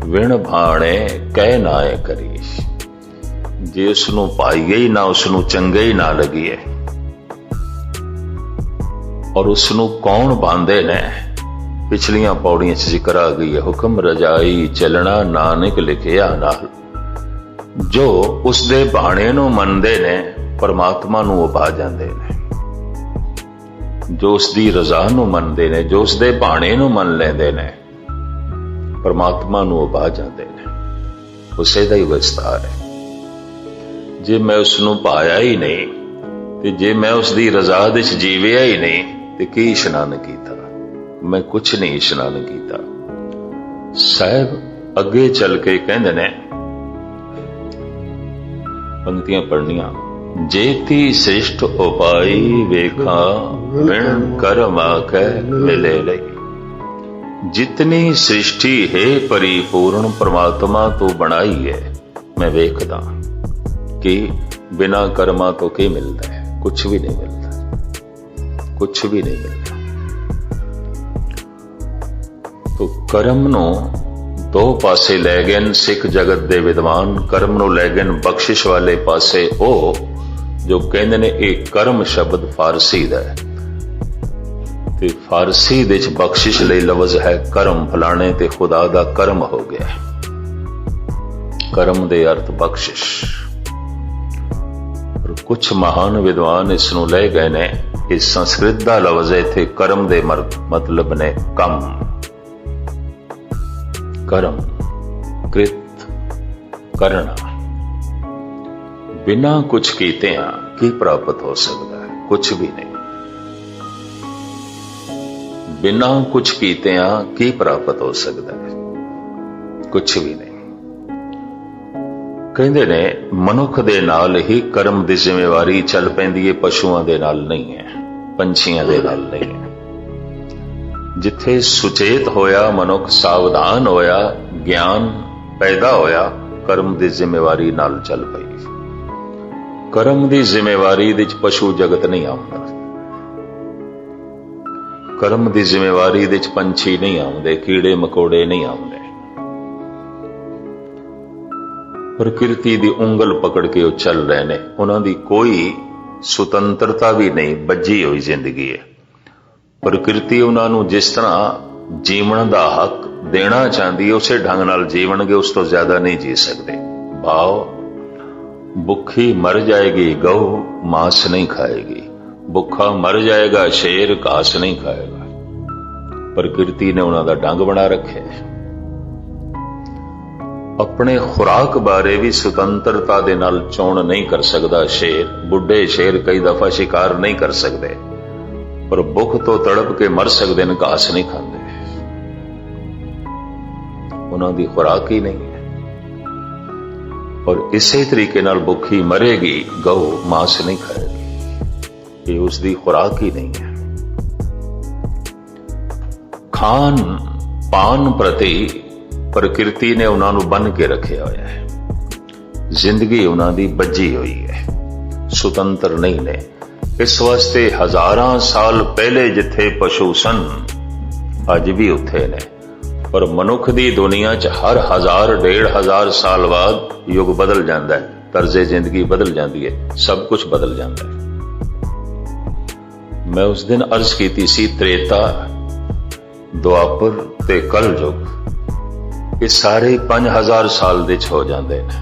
A: विण भाणे कह नाए करीश, जे उस नूं पाईए ही ना, उस नूं चंगे ही ना लगीए। और उस नूं कौन बांधे ने, पिछलियां पौड़ियां च जिक्र आ गई है। हुक्म रजाई चलना नानक लिखिया नाल। जो उस दे बाणे नूं मनदे ने, परमात्मा नूं भा जांदे ने। जो उस दी रजा नूं मनदे ने, जो उस दे बाणे नूं मन लैंदे ने, परमात्मा नूं भा जांदे ने। उसे दा ही विस्तार है। जे मैं उस नूं पाया ही नहीं, ते जे मैं उस दी रजा दे च जीविया ही नहीं, ते की इशनान कीता? मैं कुछ नहीं इशनान कीता। साहब अगे चल के कहंदे ने, पंक्तियां पढ़नियां। जेती श्रेष्ठ उपाई वेखा, विण कर्म आकै मिले लई। जितनी सृष्टि है परिपूर्ण परमात्मा तो बनाई है, मैं वेखदा कि बिना कर्मा तो क्या मिलता है? कुछ भी नहीं मिलता, कुछ भी नहीं मिलता। तो कर्म नूं दो पासे लै गए सिख जगत दे विद्वान। कर्म नूं लै गए बख्शिश वाले पासे ओ जो कहंदे ने एक कर्म शब्द फारसी दा है, ते फारसी दे च बख्शिश लई लफ्ज़ है कर्म। फलाने ते खुदा दा कर्म हो गया। ਕਰਮ ਦੇ ਅਰਥ ਬਖਸ਼ਿਸ਼। ਪਰ ਕੁਝ ਮਹਾਨ ਵਿਦਵਾਨ ਇਸ ਨੂੰ ਲੈ ਗਏ ਨੇ ਕਿ ਸੰਸਕ੍ਰਿਤ ਦਾ ਲਫ਼ਜ਼ ਇੱਥੇ ਕਰਮ ਦੇ ਮਤਲਬ ਨੇ ਕੰਮ। ਕਰਮ ਕ੍ਰਿਤ ਕਰਨਾ। ਬਿਨਾ ਕੁਝ ਕੀਤਿਆਂ ਕੀ ਪ੍ਰਾਪਤ ਹੋ ਸਕਦਾ ਹੈ? ਕੁਝ ਵੀ ਨਹੀਂ। ਬਿਨਾ ਕੁਝ ਕੀਤਿਆਂ ਕੀ ਪ੍ਰਾਪਤ ਹੋ ਸਕਦਾ ਹੈ? ਕੁਝ ਵੀ ਨਹੀਂ। ਕਹਿੰਦੇ ਨੇ ਮਨੁੱਖ ਦੇ ਨਾਲ ਹੀ ਕਰਮ ਦੀ ਜ਼ਿੰਮੇਵਾਰੀ ਚੱਲ ਪੈਂਦੀ ਹੈ, ਪਸ਼ੂਆਂ ਦੇ ਨਾਲ ਨਹੀਂ ਹੈ, ਪੰਛੀਆਂ ਦੇ ਨਾਲ ਨਹੀਂ ਹੈ। ਜਿੱਥੇ ਸੁਚੇਤ ਹੋਇਆ ਮਨੁੱਖ, ਸਾਵਧਾਨ ਹੋਇਆ, ਗਿਆਨ ਪੈਦਾ ਹੋਇਆ, ਕਰਮ ਦੀ ਜ਼ਿੰਮੇਵਾਰੀ ਨਾਲ ਚੱਲ ਪਈ। ਕਰਮ ਦੀ ਜ਼ਿੰਮੇਵਾਰੀ ਵਿੱਚ ਪਸ਼ੂ ਜਗਤ ਨਹੀਂ ਆਉਂਦਾ। ਕਰਮ ਦੀ ਜ਼ਿੰਮੇਵਾਰੀ ਵਿੱਚ ਪੰਛੀ ਨਹੀਂ ਆਉਂਦੇ, ਕੀੜੇ ਮਕੌੜੇ ਨਹੀਂ ਆਉਂਦੇ। ਪ੍ਰਕਿਰਤੀ ਦੀ ਉਂਗਲ ਪਕੜ ਕੇ ਉਹ ਚੱਲ ਰਹੇ ਨੇ। ਉਹਨਾਂ ਦੀ ਕੋਈ ਸੁਤੰਤਰਤਾ ਵੀ ਨਹੀਂ, ਬੱਝੀ ਹੋਈ ਜ਼ਿੰਦਗੀ ਹੈ। ਪ੍ਰਕਿਰਤੀ ਉਹਨਾਂ ਨੂੰ ਜਿਸ ਤਰ੍ਹਾਂ ਜੀਵਨ ਦਾ ਹੱਕ ਦੇਣਾ ਚਾਹੁੰਦੀ ਹੈ, ਉਸੇ ਢੰਗ ਨਾਲ ਜੀਵਣਗੇ, ਉਸ ਤੋਂ ਜ਼ਿਆਦਾ ਨਹੀਂ ਜੀ ਸਕਦੇ। ਭਾਵ ਭੁੱਖੀ ਮਰ ਜਾਏਗੀ ਗਊ, ਮਾंस नहीं खाएगी। ਭੁੱਖਾ ਮਰ ਜਾਏਗਾ ਸ਼ੇਰ, ਘਾਸ ਨਹੀਂ ਖਾਏਗਾ। ਪ੍ਰਕਿਰਤੀ ਨੇ ਉਹਨਾਂ ਦਾ ਢੰਗ ਬਣਾ ਰੱਖਿਆ। ਆਪਣੇ ਖੁਰਾਕ ਬਾਰੇ ਵੀ ਸੁਤੰਤਰਤਾ ਦੇ ਨਾਲ ਚੋਣ ਨਹੀਂ ਕਰ ਸਕਦਾ ਸ਼ੇਰ। ਬੁੱਢੇ ਸ਼ੇਰ ਕਈ ਦਫਾ ਸ਼ਿਕਾਰ ਨਹੀਂ ਕਰ ਸਕਦੇ, ਪਰ ਭੁੱਖ ਤੋਂ ਤੜਪ ਕੇ ਮਰ ਸਕਦੇ ਨੇ, ਘਾਸ ਨਹੀਂ ਖਾਂਦੇ। ਉਹਨਾਂ ਦੀ ਖੁਰਾਕ ਹੀ ਨਹੀਂ ਹੈ। ਔਰ ਇਸੇ ਤਰੀਕੇ ਨਾਲ ਭੁੱਖੀ ਮਰੇਗੀ ਗਊ, मांस नहीं खाएगी। ये उसकी खुराक ही नहीं है। ਖਾਨ ਪਾਨ ਪ੍ਰਤੀ ਪ੍ਰਕਿਰਤੀ ਨੇ ਉਹਨਾਂ ਨੂੰ ਬੰਨ ਕੇ ਰੱਖਿਆ ਹੋਇਆ ਹੈ। ਜ਼ਿੰਦਗੀ ਉਹਨਾਂ ਦੀ ਬੱਝੀ ਹੋਈ ਹੈ, ਸੁਤੰਤਰ ਨਹੀਂ ਨੇ। ਇਸ ਵਾਸਤੇ ਹਜ਼ਾਰਾਂ ਸਾਲ ਪਹਿਲੇ ਜਿੱਥੇ ਪਸ਼ੂ ਸਨ, ਅੱਜ ਵੀ ਉੱਥੇ ਨੇ। ਪਰ ਮਨੁੱਖ ਦੀ ਦੁਨੀਆ 'ਚ ਹਰ 1000-1500 ਸਾਲ ਬਾਅਦ ਯੁੱਗ ਬਦਲ ਜਾਂਦਾ ਹੈ, ਤਰਜ਼ੇ ਜ਼ਿੰਦਗੀ ਬਦਲ ਜਾਂਦੀ ਹੈ, ਸਭ ਕੁਝ ਬਦਲ ਜਾਂਦਾ ਹੈ। ਮੈਂ ਉਸ ਦਿਨ ਅਰਜ਼ ਕੀਤੀ ਸੀ, ਤ੍ਰੇਤਾ, ਦੁਆਪਰ ਤੇ ਕਲਯੁਗ ਇਹ ਸਾਰੇ 5000 ਸਾਲ ਦੇ 'ਚ ਹੋ ਜਾਂਦੇ ਨੇ।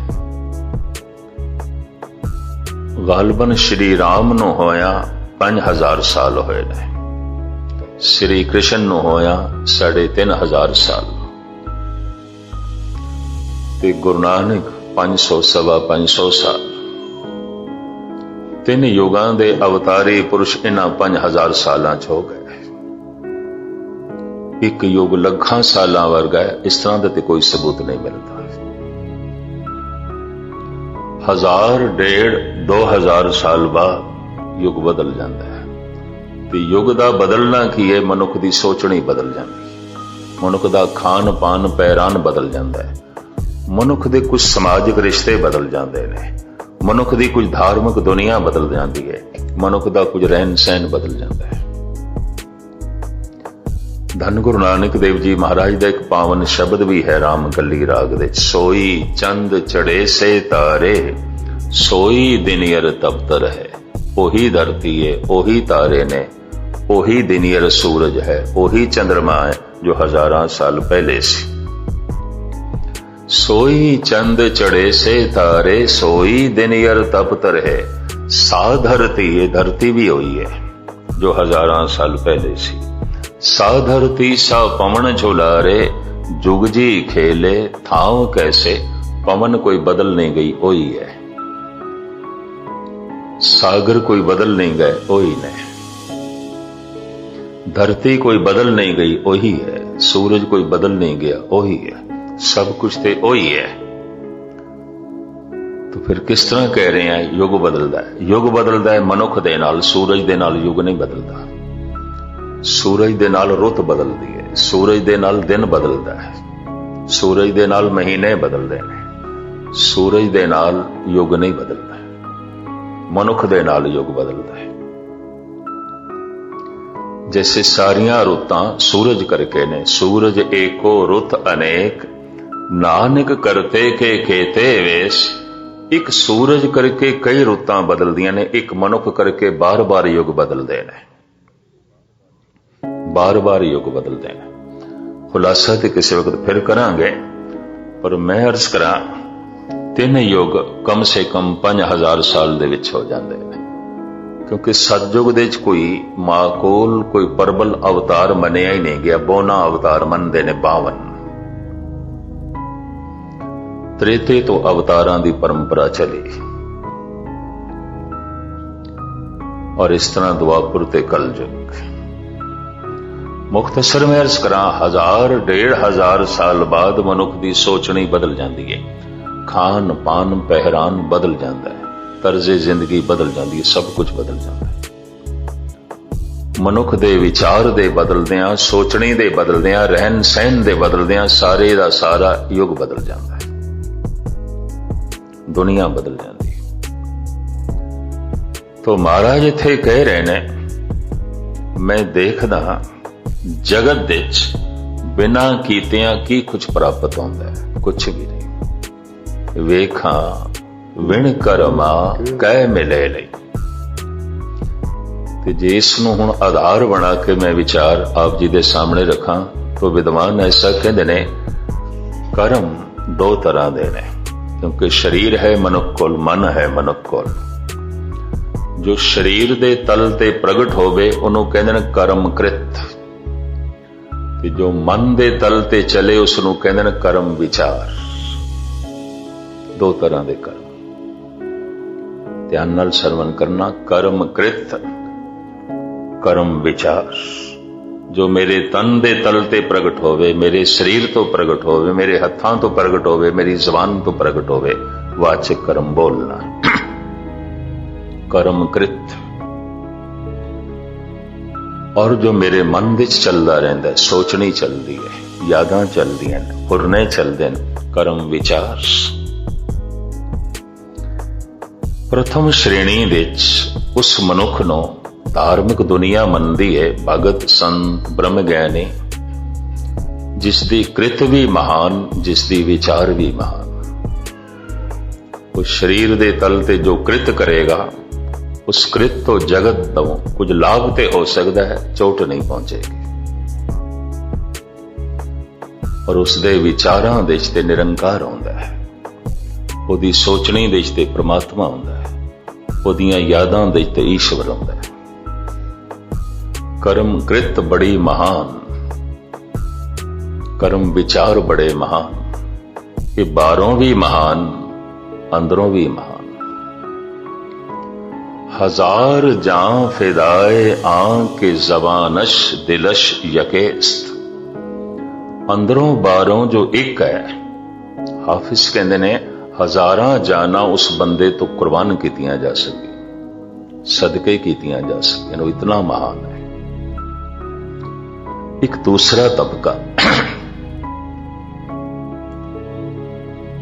A: ਗਾਲਬਨ ਸ਼੍ਰੀ ਰਾਮ ਨੂੰ ਹੋਇਆ 5000 ਸਾਲ ਹੋਏ ਨੇ, ਸ਼੍ਰੀ ਕ੍ਰਿਸ਼ਨ ਨੂੰ ਹੋਇਆ 3500 ਸਾਲ, ਤੇ ਗੁਰੂ ਨਾਨਕ 500 ਸਵਾ 500 ਸਾਲ। 3 ਯੁਗਾਂ ਦੇ ਅਵਤਾਰੀ ਪੁਰਸ਼ ਇਹਨਾਂ 5000 ਸਾਲਾਂ 'ਚ ਹੋ ਗਏ। ਇੱਕ ਯੁੱਗ ਲੱਖਾਂ ਸਾਲਾਂ ਵਰਗਾ ਹੈ, ਇਸ ਤਰ੍ਹਾਂ ਦਾ ਤੇ ਕੋਈ ਸਬੂਤ ਨਹੀਂ ਮਿਲਦਾ। 1000, 1.5, 2000 ਸਾਲ ਬਾਅਦ ਯੁੱਗ ਬਦਲ ਜਾਂਦਾ ਹੈ। ਤੇ ਯੁੱਗ ਦਾ ਬਦਲਣਾ ਕੀ ਹੈ? ਮਨੁੱਖ ਦੀ ਸੋਚਣੀ ਬਦਲ ਜਾਂਦੀ ਹੈ, ਮਨੁੱਖ ਦਾ ਖਾਣ ਪਾਨ ਪਹਿਰਾਨ ਬਦਲ ਜਾਂਦਾ ਹੈ, ਮਨੁੱਖ ਦੇ ਕੁਝ ਸਮਾਜਿਕ ਰਿਸ਼ਤੇ ਬਦਲ ਜਾਂਦੇ ਨੇ, ਮਨੁੱਖ ਦੀ ਕੁਝ ਧਾਰਮਿਕ ਦੁਨੀਆ ਬਦਲ ਜਾਂਦੀ ਹੈ, ਮਨੁੱਖ ਦਾ ਕੁਝ ਰਹਿਣ ਸਹਿਣ ਬਦਲ ਜਾਂਦਾ ਹੈ। ਧੰਨ ਗੁਰੂ ਨਾਨਕ ਦੇਵ ਜੀ ਮਹਾਰਾਜ ਦਾ ਇੱਕ ਪਾਵਨ ਸ਼ਬਦ ਵੀ ਹੈ ਰਾਮ ਕਲੀ ਰਾਗ ਦੇ, ਸੋਈ ਚੰਦ ਚੜੇ ਸੇ ਤਾਰੇ, ਸੋਈ ਦਿਨਿਯਰ ਤਪਤਰ ਹੈ। ਉਹੀ ਧਰਤੀ ਹੈ, ਉਹੀ ਤਾਰੇ ਨੇ, ਉਹੀ ਦਿਨਿਯਰ ਸੂਰਜ ਹੈ, ਉਹੀ ਚੰद्रमा ਹੈ ਜੋ ਹਜ਼ਾਰਾਂ ਸਾਲ ਪਹਿਲੇ ਸੀ। सोई चंद चढ़े से तारे, सोई दिनयर तपतर है। सा धरती, ये धरती भी हुई है जो हजारां साल पहले सी। सा धरती सा पवन झुलारे, जुग जी खेले थाव कैसे। पवन कोई बदल नहीं गई, वही है। सागर कोई बदल नहीं गए, वही ने। धरती कोई बदल नहीं गई, वही है। सूरज कोई बदल नहीं गया, वही है। सब कुछ तो वही है। तो फिर किस तरह कह रहे हैं युग बदलता है? युग बदलता है मनुख दे नाल, सूरज दे नाल युग नहीं बदलता। सूरज दे नाल रुत बदलती है, सूरज दे नाल दिन बदलता है, सूरज दे नाल महीने बदलते हैं, सूरज दे नाल युग नहीं बदलता है, मनुख दे नाल युग बदलता है। जैसे सारियां रुतां सूरज करके ने, सूरज एको रुत अनेक, नानक करते के केते वेश। एक सूरज करके कई रुतां बदलदियां ने, एक मनुख करके बार बार युग बदलते हैं, बार बार युग बदलते हैं। खुलासा तो किसी वक्त फिर करांगे, पर मैं अर्ज करा 3 युग कम से कम 5000 साल ਦੇ ਵਿੱਚ ਹੋ ਜਾਂਦੇ ਨੇ, ਕਿਉਂਕਿ ਸਤਯੁਗ ਦੇ ਵਿੱਚ ਕੋਈ ਮਾਕੂਲ ਕੋਈ ਪ੍ਰਬਲ ਅਵਤਾਰ ਮੰਨਿਆ ਹੀ ਨਹੀਂ ਗਿਆ। 52 ਅਵਤਾਰ ਮੰਨਦੇ ਨੇ, 52। ਤ੍ਰੇਤੇ ਤੋਂ ਅਵਤਾਰਾਂ ਦੀ ਪਰੰਪਰਾ ਚਲੀ, ਔਰ ਇਸ ਤਰ੍ਹਾਂ ਦੁਆਪੁਰ ਤੇ ਕਲਯੁਗ। ਮੁਖਤਸਰ ਮੈਂ ਅਰਜ਼ ਕਰਾਂ, 1000-1500 ਸਾਲ ਬਾਅਦ ਮਨੁੱਖ ਦੀ ਸੋਚਣੀ ਬਦਲ ਜਾਂਦੀ ਹੈ, ਖਾਨ ਪਾਨ ਪਹਿਰਾਨ ਬਦਲ ਜਾਂਦਾ ਹੈ, ਤਰਜ਼ੇ ਜ਼ਿੰਦਗੀ ਬਦਲ ਜਾਂਦੀ ਹੈ, ਸਭ ਕੁਝ ਬਦਲ ਜਾਂਦਾ ਹੈ। ਮਨੁੱਖ ਦੇ ਵਿਚਾਰ ਦੇ ਬਦਲਦਿਆਂ, ਸੋਚਣੀ ਦੇ ਬਦਲਦਿਆਂ, ਰਹਿਣ ਸਹਿਣ ਦੇ ਬਦਲਦਿਆਂ ਸਾਰੇ ਦਾ ਸਾਰਾ ਯੁੱਗ ਬਦਲ ਜਾਂਦਾ ਹੈ, ਦੁਨੀਆ ਬਦਲ ਜਾਂਦੀ ਹੈ। ਤੋ ਮਹਾਰਾਜ ਇੱਥੇ ਕਹਿ ਰਹੇ ਨੇ, ਮੈਂ ਦੇਖਦਾ ਜਗਤ ਵਿੱਚ ਬਿਨਾਂ ਕੀਤਿਆਂ ਕੀ ਕੁਝ ਪ੍ਰਾਪਤ ਹੁੰਦਾ ਹੈ, ਕੁਛ ਵੀ ਨਹੀਂ। ਵੇਖਾਂ ਵਿਣ ਕਰਮਾ ਕਹਿ ਮਿਲੇ ਲਈ। ਤੇ ਜੇ ਇਸ ਨੂੰ ਹੁਣ ਆਧਾਰ ਬਣਾ ਕੇ ਮੈਂ ਵਿਚਾਰ ਆਪ ਜੀ ਦੇ ਸਾਹਮਣੇ ਰੱਖਾਂ ਤਾਂ ਵਿਦਵਾਨ ਐਸਾ ਕਹਿੰਦੇ ਨੇ, ਕਰਮ 2 ਤਰ੍ਹਾਂ ਦੇ ਨੇ, ਕਿਉਂਕਿ ਸਰੀਰ ਹੈ ਮਨੁੱਖ ਕੋਲ, ਮਨ ਹੈ ਮਨੁੱਖ ਕੋਲ। ਜੋ ਸਰੀਰ ਦੇ ਤਲ ਤੇ ਪ੍ਰਗਟ ਹੋਵੇ ਉਹਨੂੰ ਕਹਿੰਦੇ ਨੇ ਕਰਮ ਕ੍ਰਿਤ, ਤੇ ਜੋ ਮਨ ਦੇ ਤਲ ਤੇ ਚਲੇ ਉਸ ਨੂੰ ਕਹਿੰਦੇ ਨੇ ਕਰਮ ਵਿਚਾਰ। 2 ਤਰ੍ਹਾਂ ਦੇ ਕਰਮ, ਧਿਆਨ ਨਾਲ ਸਰਵਣ ਕਰਨਾ। ਕਰਮ ਕ੍ਰਿਤ, ਕਰਮ ਵਿਚਾਰ। ਜੋ ਮੇਰੇ ਤਨ ਦੇ ਤਲ ਤੇ ਪ੍ਰਗਟ ਹੋਵੇ, ਮੇਰੇ ਸਰੀਰ ਤੋਂ ਪ੍ਰਗਟ ਹੋਵੇ, ਮੇਰੇ ਹੱਥਾਂ ਤੋਂ ਪ੍ਰਗਟ ਹੋਵੇ, ਮੇਰੀ ਜ਼ੁਬਾਨ ਤੋਂ ਪ੍ਰਗਟ ਹੋਵੇ, ਵਾਚਕ ਕਰਮ ਬੋਲਣਾ, ਕਰਮ ਕ੍ਰਿਤ। ਔਰ ਜੋ ਮੇਰੇ ਮਨ ਵਿੱਚ ਚੱਲਦਾ ਰਹਿੰਦਾ, ਸੋਚਣੀ ਚੱਲਦੀ ਹੈ, ਯਾਦਾਂ ਚੱਲਦੀਆਂ ਨੇ, ਫੁਰਨੇ ਚੱਲਦੇ ਨੇ, ਕਰਮ ਵਿਚਾਰ। ਪ੍ਰਥਮ ਸ਼੍ਰੇਣੀ ਵਿੱਚ ਉਸ ਮਨੁੱਖ ਨੂੰ ਧਾਰਮਿਕ ਦੁਨੀਆ ਮੰਨਦੀ ਹੈ, ਭਗਤ ਸੰਤ ਬ੍ਰਹਮ ਗਿਆਨੀ, ਜਿਸ ਦੀ ਕ੍ਰਿਤ ਵੀ ਮਹਾਨ, ਜਿਸ ਦੀ ਵਿਚਾਰ ਵੀ ਮਹਾਨ। ਉਸ ਸਰੀਰ ਦੇ ਤਲ ਤੇ ਜੋ ਕ੍ਰਿਤ ਕਰੇਗਾ, ਉਸ ਕ੍ਰਿਤ ਤੋਂ ਜਗਤ ਤੋਂ ਕੁਝ ਲਾਭ ਤੇ ਹੋ ਸਕਦਾ ਹੈ, ਚੋਟ ਨਹੀਂ ਪਹੁੰਚੇਗੀ। ਔਰ ਉਸ ਦੇ ਵਿਚਾਰਾਂ ਦੇ ਵਿੱਚ ਤੇ ਨਿਰੰਕਾਰ ਆਉਂਦਾ ਹੈ, ਉਹਦੀ ਸੋਚਣੀ ਦੇ ਵਿੱਚ ਤੇ ਪ੍ਰਮਾਤਮਾ ਆਉਂਦਾ ਹੈ, ਉਹਦੀਆਂ ਯਾਦਾਂ ਦੇ ਵਿੱਚ ਤੇ ਈਸ਼ਵਰ ਆਉਂਦਾ ਹੈ। ਕਰਮ ਕ੍ਰਿਤ ਬੜੀ ਮਹਾਨ, ਕਰਮ ਵਿਚਾਰ ਬੜੇ ਮਹਾਨ। ਇਹ ਬਾਹਰੋਂ ਵੀ ਮਹਾਨ, ਅੰਦਰੋਂ ਵੀ ਮਹਾਨ। 1000 ਜਾਂ ਫਿਦਾਏ ਆਂਖ ਕੇ ਜ਼ਬਾਨਸ਼ ਦਿਲਸ਼ ਯਕੇਸਤ। ਅੰਦਰੋਂ ਬਾਹਰੋਂ ਜੋ ਇੱਕ ਹੈ। ਹਾਫਿਜ਼ ਕਹਿੰਦੇ ਨੇ, 1000 ਜਾਨਾਂ ਉਸ ਬੰਦੇ ਤੋਂ ਕੁਰਬਾਨ ਕੀਤੀਆਂ ਜਾ ਸਕਦੀਆਂ, ਸਦਕੇ ਕੀਤੀਆਂ ਜਾ ਸਕਦੀਆਂ, ਉਹ ਇਤਨਾ ਮਹਾਨ ਹੈ। ਇੱਕ ਦੂਸਰਾ ਤਬਕਾ,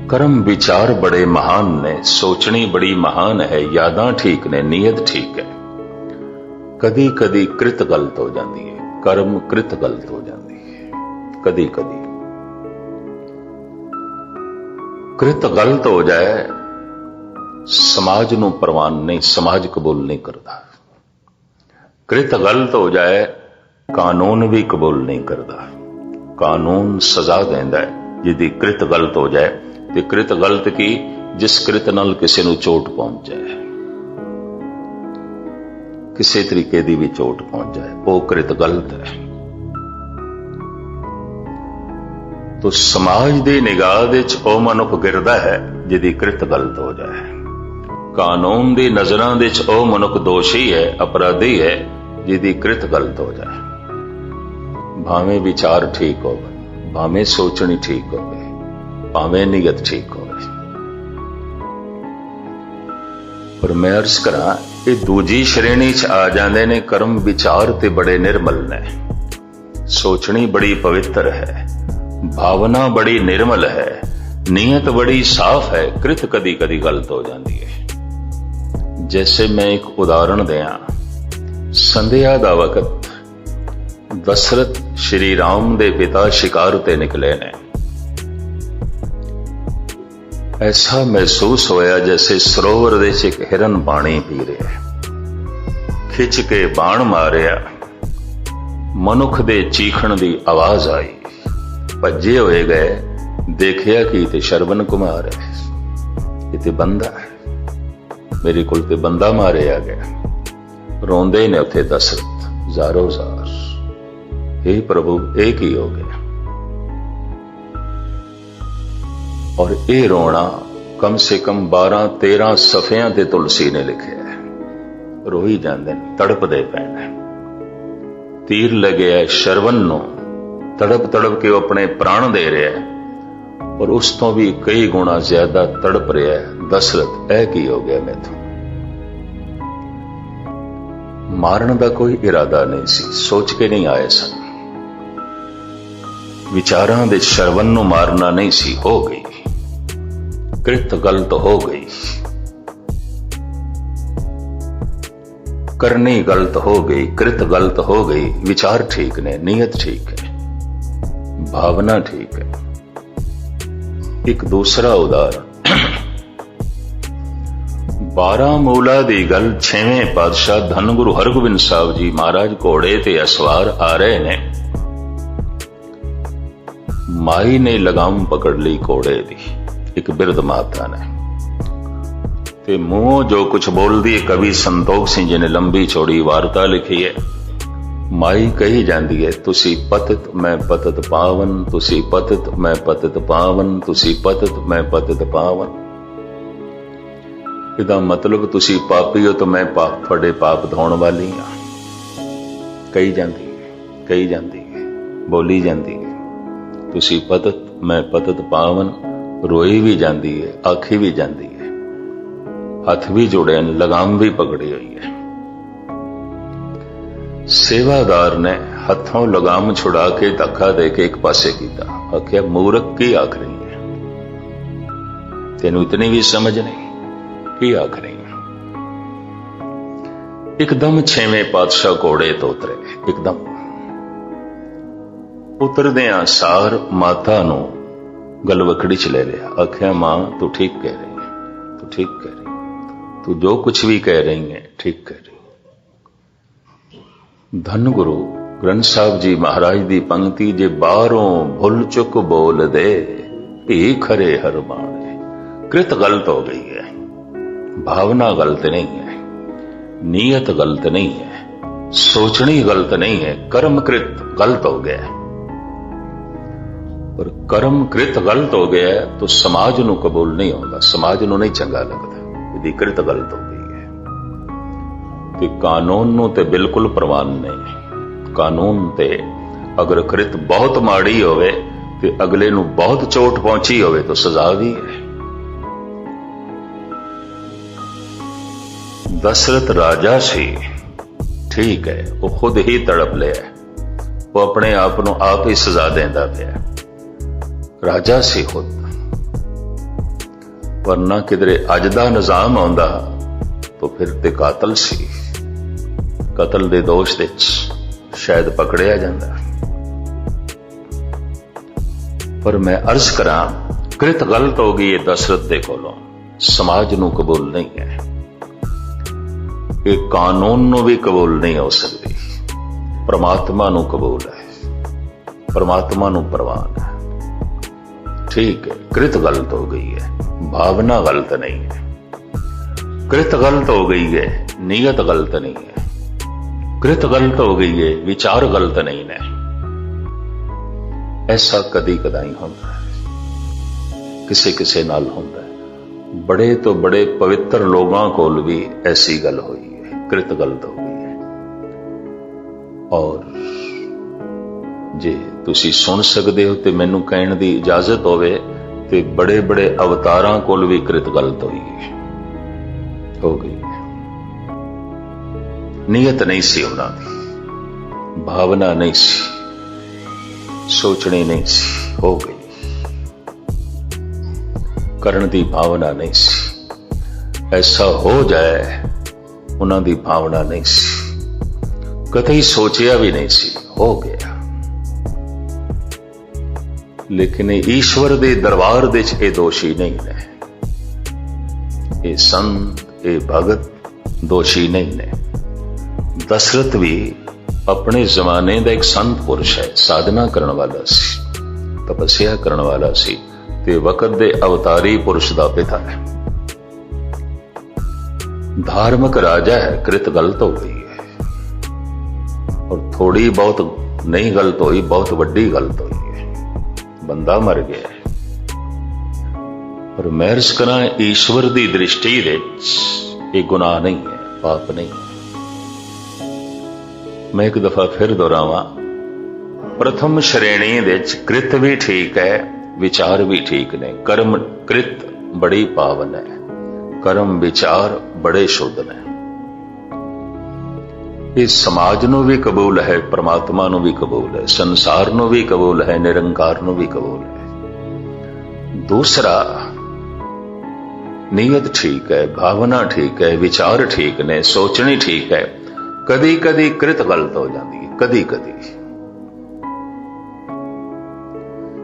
A: ਕਰਮ ਵਿਚਾਰ ਬੜੇ ਮਹਾਨ ਨੇ, ਸੋਚਣੀ ਬੜੀ ਮਹਾਨ ਹੈ, ਯਾਦਾਂ ਠੀਕ ਨੇ, ਨੀਅਤ ਠੀਕ ਹੈ। ਕਦੀ ਕਦੀ ਕ੍ਰਿਤ ਗਲਤ ਹੋ ਜਾਂਦੀ ਹੈ, ਕਰਮ ਕ੍ਰਿਤ ਗਲਤ ਹੋ ਜਾਂਦੀ ਹੈ। ਕਦੀ ਕਦੀ ਕ੍ਰਿਤ ਗਲਤ ਹੋ ਜਾਏ, ਸਮਾਜ ਨੂੰ ਪ੍ਰਵਾਨ ਨਹੀਂ, ਸਮਾਜ ਕਬੂਲ ਨਹੀਂ ਕਰਦਾ। ਕ੍ਰਿਤ ਗਲਤ ਹੋ ਜਾਏ, ਕਾਨੂੰਨ ਵੀ ਕਬੂਲ ਨਹੀਂ ਕਰਦਾ। ਕਾਨੂੰਨ ਸਜ਼ਾ ਦਿੰਦਾ ਹੈ ਜਿਹਦੀ ਕ੍ਰਿਤ ਗਲਤ ਹੋ ਜਾਏ। ਤੇ ਕ੍ਰਿਤ ਗਲਤ ਕੀ? ਜਿਸ ਕ੍ਰਿਤ ਨਾਲ ਕਿਸੇ ਨੂੰ ਚੋਟ ਪਹੁੰਚ ਜਾਏ, ਕਿਸੇ ਤਰੀਕੇ ਦੀ ਵੀ ਚੋਟ ਪਹੁੰਚ ਜਾਏ, ਉਹ ਕ੍ਰਿਤ ਗਲਤ ਹੈ। ਤੋ ਸਮਾਜ ਦੀ ਨਿਗਾਹ ਵਿੱਚ ਉਹ ਮਨੁੱਖ ਗਿਰਦਾ ਹੈ ਜਿਹਦੀ ਕ੍ਰਿਤ ਗਲਤ ਹੋ ਜਾਏ। ਕਾਨੂੰਨ ਦੀ ਨਜ਼ਰਾਂ ਵਿੱਚ ਉਹ ਮਨੁੱਖ ਦੋਸ਼ੀ ਹੈ, ਅਪਰਾਧੀ ਹੈ, ਜਿਹਦੀ ਕ੍ਰਿਤ ਗਲਤ ਹੋ ਜਾਏ। ਭਾਵੇਂ ਵਿਚਾਰ ਠੀਕ ਹੋਵੇ, ਭਾਵੇਂ ਸੋਚਣੀ ਠੀਕ ਹੋਵੇ, ਭਾਵੇਂ ਨੀਅਤ ਠੀਕ ਹੋਵੇ। ਪਰ ਮੈਂ ਅਰਜ਼ ਕਰਾਂ, ਇਹ ਦੂਜੀ ਸ਼੍ਰੇਣੀ 'ਚ ਆ ਜਾਂਦੇ ਨੇ। ਕਰਮ ਵਿਚਾਰ ਤੇ ਬੜੇ ਨਿਰਮਲ ਨੇ, ਸੋਚਣੀ ਬੜੀ ਪਵਿੱਤਰ ਹੈ, ਭਾਵਨਾ ਬੜੀ ਨਿਰਮਲ ਹੈ, ਨੀਅਤ ਬੜੀ ਸਾਫ਼ ਹੈ। ਕ੍ਰਿਤ ਕਦੀ ਕਦੀ ਗਲਤ ਹੋ ਜਾਂਦੀ ਹੈ। ਜੈਸੇ ਮੈਂ ਇੱਕ ਉਦਾਹਰਣ ਦਿਆਂ, ਸੰਧਿਆ ਦਾ ਵਕਤ ਦਸ਼ਰਥ ਸ਼੍ਰੀ ਰਾਮ ਦੇ ਪਿਤਾ ਸ਼ਿਕਾਰ ਤੇ ਨਿਕਲੇ ਨੇ। ਐਸਾ ਮਹਿਸੂਸ ਹੋਇਆ ਜੈਸੇ ਸਰੋਵਰ ਦੇ ਵਿੱਚ ਇੱਕ ਹਿਰਨ ਪਾਣੀ ਪੀ ਰਿਹਾ, ਖਿੱਚ ਕੇ ਬਾਣ ਮਾਰਿਆ, ਮਨੁੱਖ ਦੇ ਚੀਖਣ ਦੀ ਆਵਾਜ਼ ਆਈ, ਭੱਜੇ ਹੋਏ ਗਏ, ਦੇਖਿਆ ਕਿ ਤੇ ਸ਼ਰਵਨ ਕੁਮਾਰ ਹੈ। ਇਹ ਤੇ ਬੰਦਾ ਹੈ, ਮੇਰੇ ਕੋਲ ਤੇ ਬੰਦਾ ਮਾਰਿਆ ਗਿਆ। ਰੋਂਦੇ ਨੇ ਉੱਥੇ ਦਸ਼ਰਥ ਜ਼ਾਰੋ ਜ਼ਾਰ, हे प्रभु ਇਹ ਕੀ ਹੋ ਗਿਆ। ਔਰ ਇਹ ਰੋਣਾ ਕਮ ਸੇ ਕਮ 12-13 ਸਫ਼ਿਆਂ ਤੇ ਤੁਲਸੀ ਨੇ ਲਿਖਿਆ ਹੈ। ਰੋਈ ਜਾਂਦੇ ਨੇ, ਤੜਪਦੇ ਪਏ ਨੇ। ਤੀਰ ਲੱਗਿਆ ਸ਼ਰਵਨ ਨੂੰ, ਤੜਪ ਤੜਪ ਕੇ ਉਹ ਆਪਣੇ ਪ੍ਰਾਣ ਦੇ ਰਿਹਾ ਹੈ, ਔਰ ਉਸ ਤੋਂ ਵੀ ਕਈ ਗੁਣਾ ਜ਼ਿਆਦਾ ਤੜਪ ਰਿਹਾ ਹੈ। ਦਸ਼ਰਥ ਇਹ ਕੀ ਹੋ ਗਿਆ ਮੈਥੋਂ। ਮਾਰਨ ਦਾ ਕੋਈ ਇਰਾਦਾ ਨਹੀਂ ਸੀ, ਸੋਚ ਕੇ ਨਹੀਂ ਆਏ ਸਨ। ਵਿਚਾਰਾਂ ਦੇ ਸ਼ਰਵਨ ਨੂੰ ਮਾਰਨਾ ਨਹੀਂ ਸੀ, ਹੋ ਗਈ ਕ੍ਰਿਤ ਗਲਤ ਹੋ ਗਈ, ਕਰਨੀ ਗਲਤ ਹੋ ਗਈ, ਕ੍ਰਿਤ ਗਲਤ ਹੋ ਗਈ। ਵਿਚਾਰ ਠੀਕ ਨੇ, ਨੀयत ਠੀਕ ਹੈ, ਭਾਵਨਾ ਠੀਕ ਹੈ। ਇੱਕ ਦੂਸਰਾ ਉਦਾਹਰਨ, 12 ਮੂਲਾ ਦੀ ਗੱਲ 6ਵੇਂ ਪਾਤਸ਼ਾਹ ਧੰਨ ਗੁਰੂ ਹਰਗੋਬਿੰਦ ਸਾਹਿਬ ਜੀ ਮਹਾਰਾਜ ਘੋੜੇ ਤੇ ਅਸਵਾਰ ਆ ਰਹੇ ਨੇ। ਮਾਈ ਨੇ ਲਗਾਮ ਪਕੜ ਲਈ ਘੋੜੇ ਦੀ, ਇੱਕ ਬਿਰਧ ਮਾਤਾ ਨੇ, ਤੇ ਮੂੰਹ ਜੋ ਕੁਝ ਬੋਲਦੀ ਹੈ, ਕਵੀ ਸੰਤੋਖ ਸਿੰਘ ਜੀ ਨੇ ਲੰਬੀ ਚੌੜੀ ਵਾਰਤਾ ਲਿਖੀ ਹੈ। ਮਾਈ ਕਹੀ ਜਾਂਦੀ ਹੈ, ਤੁਸੀਂ ਪਤਿਤ ਮੈਂ ਪਤਿਤ ਪਾਵਨ, ਤੁਸੀਂ ਪਤਿਤ ਮੈਂ ਪਤਿਤ ਪਾਵਨ, ਤੁਸੀਂ ਪਤਿਤ ਮੈਂ ਪਤਿਤ ਪਾਵਨ। ਇਹਦਾ ਮਤਲਬ ਤੁਸੀਂ ਪਾਪੀ ਹੋ ਤਾਂ ਮੈਂ ਤੁਹਾਡੇ ਪਾਪ ਧੋਣ ਵਾਲੀ ਹਾਂ। ਕਹੀ ਜਾਂਦੀ ਹੈ, ਕਹੀ ਜਾਂਦੀ ਹੈ, ਬੋਲੀ ਜਾਂਦੀ ਹੈ, ਤੁਸੀਂ ਪਤਿਤ ਮੈਂ ਪਤਿਤ ਪਾਵਨ। ਰੋਈ ਵੀ ਜਾਂਦੀ ਹੈ, ਆਖੀ ਵੀ ਜਾਂਦੀ ਹੈ, ਹੱਥ ਵੀ ਜੁੜੇ ਨੇ, ਲਗਾਮ ਵੀ ਪਕੜੀ ਹੋਈ ਹੈ। ਸੇਵਾਦਾਰ ਨੇ ਹੱਥੋਂ ਲਗਾਮ ਛੁਡਾ ਕੇ ਧੱਕਾ ਦੇ ਕੇ ਇੱਕ ਪਾਸੇ ਕੀਤਾ। ਆਖਿਆ, ਮੂਰਖ ਕੀ ਆਖ ਰਹੀ ਹੈ, ਤੈਨੂੰ ਇਤਨੀ ਵੀ ਸਮਝ ਨਹੀਂ, ਕੀ ਆਖ ਰਹੀ ਹੈ। ਇੱਕਦਮ 6ਵੇਂ ਪਾਤਸ਼ਾਹ ਘੋੜੇ ਤੋਂ ਉਤਰੇ। ਇੱਕਦਮ ਉਤਰਦਿਆਂ ਸਾਰ ਮਾਤਾ ਨੂੰ ਗਲਵਕੜੀ ਚ ਲੈ ਲਿਆ। ਆਖਿਆ, ਮਾਂ ਤੂੰ ਠੀਕ ਕਹਿ ਰਹੀ ਹੈ, ਤੂੰ ਠੀਕ ਕਹਿ ਰਹੀ ਹੈ, ਤੂੰ ਜੋ ਕੁਛ ਵੀ ਕਹਿ ਰਹੀ ਹੈ ਠੀਕ ਕਹਿ ਰਹੀ। ਧੰਨ ਗੁਰੂ ਗ੍ਰੰਥ ਸਾਹਿਬ ਜੀ ਮਹਾਰਾਜ ਦੀ ਪੰਕਤੀ, ਜੇ ਬਾਹਰੋਂ ਭੁੱਲ ਚੁੱਕ ਬੋਲਦੇ ਭੀ ਖਰੇ ਹਰ ਬਾਣੇ। ਕ੍ਰਿਤ ਗਲਤ ਹੋ ਗਈ ਹੈ, ਭਾਵਨਾ ਗਲਤ ਨਹੀਂ ਹੈ, ਨੀयत ਗਲਤ ਨਹੀਂ ਹੈ, ਸੋਚਣੀ ਗਲਤ ਨਹੀਂ ਹੈ, ਕਰਮ ਕ੍ਰਿਤ ਗਲਤ ਹੋ ਗਿਆ ਹੈ। ਪਰ ਕਰਮ ਕ੍ਰਿਤ ਗਲਤ ਹੋ ਗਿਆ ਤਾਂ ਸਮਾਜ ਨੂੰ ਕਬੂਲ ਨਹੀਂ ਹੁੰਦਾ, ਸਮਾਜ ਨੂੰ ਨਹੀਂ ਚੰਗਾ ਲੱਗਦਾ, ਇਹਦੀ ਕ੍ਰਿਤ ਗਲਤ ਹੋ ਗਈ ਹੈ। ਤੇ ਕਾਨੂੰਨ ਨੂੰ ਤੇ ਬਿਲਕੁਲ ਪ੍ਰਵਾਨ ਨਹੀਂ। ਕਾਨੂੰਨ ਤੇ ਅਗਰ ਕ੍ਰਿਤ ਬਹੁਤ ਮਾੜੀ ਹੋਵੇ ਤੇ ਅਗਲੇ ਨੂੰ ਬਹੁਤ ਚੋਟ ਪਹੁੰਚੀ ਹੋਵੇ ਤਾਂ ਸਜ਼ਾ ਵੀ ਹੈ। ਦਸ਼ਰਥ ਰਾਜਾ ਸੀ, ਠੀਕ ਹੈ, ਉਹ ਖੁਦ ਹੀ ਤੜਪ ਲਿਆ, ਉਹ ਆਪਣੇ ਆਪ ਨੂੰ ਆਪ ਹੀ ਸਜ਼ਾ ਦਿੰਦਾ ਪਿਆ। ਰਾਜਾ ਸੀ ਖੁਦ, ਵਰਨਾ ਕਿਧਰੇ ਅੱਜ ਦਾ ਨਿਜ਼ਾਮ ਆਉਂਦਾ ਤਾਂ ਫਿਰ ਤੇ ਕਾਤਲ ਸੀ, ਕਤਲ ਦੇ ਦੋਸ਼ ਵਿੱਚ ਸ਼ਾਇਦ ਪਕੜਿਆ ਜਾਂਦਾ। ਪਰ ਮੈਂ ਅਰਜ਼ ਕਰਾਂ, ਕ੍ਰਿਤ ਗਲਤ ਹੋ ਗਈ ਹੈ ਦਸ਼ਰਥ ਦੇ ਕੋਲੋਂ, ਸਮਾਜ ਨੂੰ ਕਬੂਲ ਨਹੀਂ ਹੈ, ਇਹ ਕਾਨੂੰਨ ਨੂੰ ਵੀ ਕਬੂਲ ਨਹੀਂ ਹੋ ਸਕਦੀ, ਪ੍ਰਮਾਤਮਾ ਨੂੰ ਕਬੂਲ ਹੈ, ਪ੍ਰਮਾਤਮਾ ਨੂੰ ਪ੍ਰਵਾਨ ਹੈ। ਠੀਕ ਹੈ, ਕ੍ਰਿਤ ਗਲਤ ਹੋ ਗਈ ਹੈ, ਭਾਵਨਾ ਗਲਤ ਨਹੀਂ ਹੈ, ਕ੍ਰਿਤ ਗਲਤ ਹੋ ਗਈ ਹੈ, ਨੀयत ਗਲਤ ਨਹੀਂ ਹੈ, ਕ੍ਰਿਤ ਗਲਤ ਹੋ ਗਈ ਹੈ, ਵਿਚਾਰ ਗਲਤ ਨਹੀਂ ਨੇ। ਐਸਾ ਕਦੀ ਕਦਾਈ ਹੁੰਦਾ ਹੈ, ਕਿਸੇ ਕਿਸੇ ਨਾਲ ਹੁੰਦਾ ਹੈ। ਬੜੇ ਤੋਂ ਬੜੇ ਪਵਿੱਤਰ ਲੋਕਾਂ ਕੋਲ ਵੀ ਐਸੀ ਗੱਲ ਹੋਈ ਹੈ, ਕ੍ਰਿਤ ਗਲਤ ਹੋ ਗਈ ਹੈ। ਔਰ ਜੇ ਤੁਸੀਂ ਸੁਣ ਸਕਦੇ ਹੋ ਤੇ ਮੈਨੂੰ ਕਹਿਣ ਦੀ ਇਜਾਜ਼ਤ ਹੋਵੇ ਤੇ ਬੜੇ ਬੜੇ ਅਵਤਾਰਾਂ ਕੋਲ ਵੀ ਕ੍ਰਿਤ ਗਲਤ ਹੋਈ ਹੈ, ਹੋ ਗਈ। ਨੀयत ਨਹੀਂ ਸੀ ਉਹਨਾਂ ਦੀ, ਭਾਵਨਾ ਨਹੀਂ ਸੀ, ਸੋਚਣੀ ਨਹੀਂ ਸੀ, ਹੋ ਗਈ। ਕਰਨ ਦੀ ਭਾਵਨਾ ਨਹੀਂ ਸੀ, ਐਸਾ ਹੋ ਜਾਏ ਉਹਨਾਂ ਦੀ ਭਾਵਨਾ ਨਹੀਂ ਸੀ, ਕਦੇ ਸੋਚਿਆ ਵੀ ਨਹੀਂ ਸੀ, ਹੋ ਗਿਆ। ਲੇਕਿਨ ਈਸ਼ਵਰ ਦੇ ਦਰਬਾਰ ਦੇ ਵਿੱਚ ਇਹ ਦੋਸ਼ੀ ਨਹੀਂ ਨੇ, ਇਹ ਸੰਤ, ਇਹ ਭਗਤ ਦੋਸ਼ੀ ਨਹੀਂ ਨੇ। ਦਸ਼ਰਥ ਵੀ ਆਪਣੇ ਜ਼ਮਾਨੇ ਦਾ ਇੱਕ ਸੰਤ ਪੁਰਸ਼ ਹੈ, ਸਾਧਨਾ ਕਰਨ ਵਾਲਾ ਸੀ, ਤਪੱਸਿਆ ਕਰਨ ਵਾਲਾ ਸੀ ਤੇ ਵਕਤ ਦੇ ਅਵਤਾਰੀ ਪੁਰਸ਼ ਦਾ ਪਿਤਾ ਹੈ। धार्मिक राजा है, कृत गलत हो गई है, और थोड़ी बहुत नहीं गलत हुई, बहुत बड़ी गलत हुई है, बंदा मर गया है। पर मैं अर्ज करा, ईश्वर की दृष्टि ये गुनाह नहीं है, पाप नहीं है। मैं एक दफा फिर दोहरावां, प्रथम श्रेणी विच कृत भी ठीक है, विचार भी ठीक ने। कर्म कृत बड़ी पावन है, कर्म विचार बड़े शुद्ध ने। इस समाज नूं भी कबूल है, परमात्मा नूं भी कबूल है, संसार नूं भी कबूल है, निरंकार नूं भी कबूल है। दूसरा, नीयत ठीक है, भावना ठीक है, विचार ठीक ने, सोचनी ठीक है। कदी कदी कृत गलत हो जाती है, कदी कदी।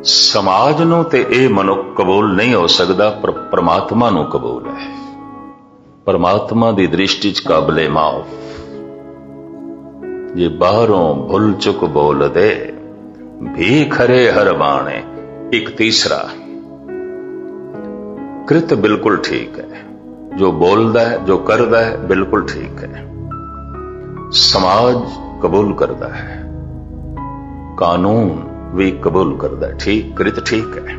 A: समाज नूं ते इह मनुख कबूल नहीं हो सकता, पर परमात्मा नूं कबूल है। परमात्मा दी दृष्टि च काबले माफ। जे बाहरों भुल चुक बोल दे, भी खरे हर बाणे। एक तीसरा, कृत बिल्कुल ठीक है, जो बोलदा है, जो करदा है, बिल्कुल ठीक है। समाज कबूल करता है, कानून भी कबूल करता है, ठीक, कृत ठीक है।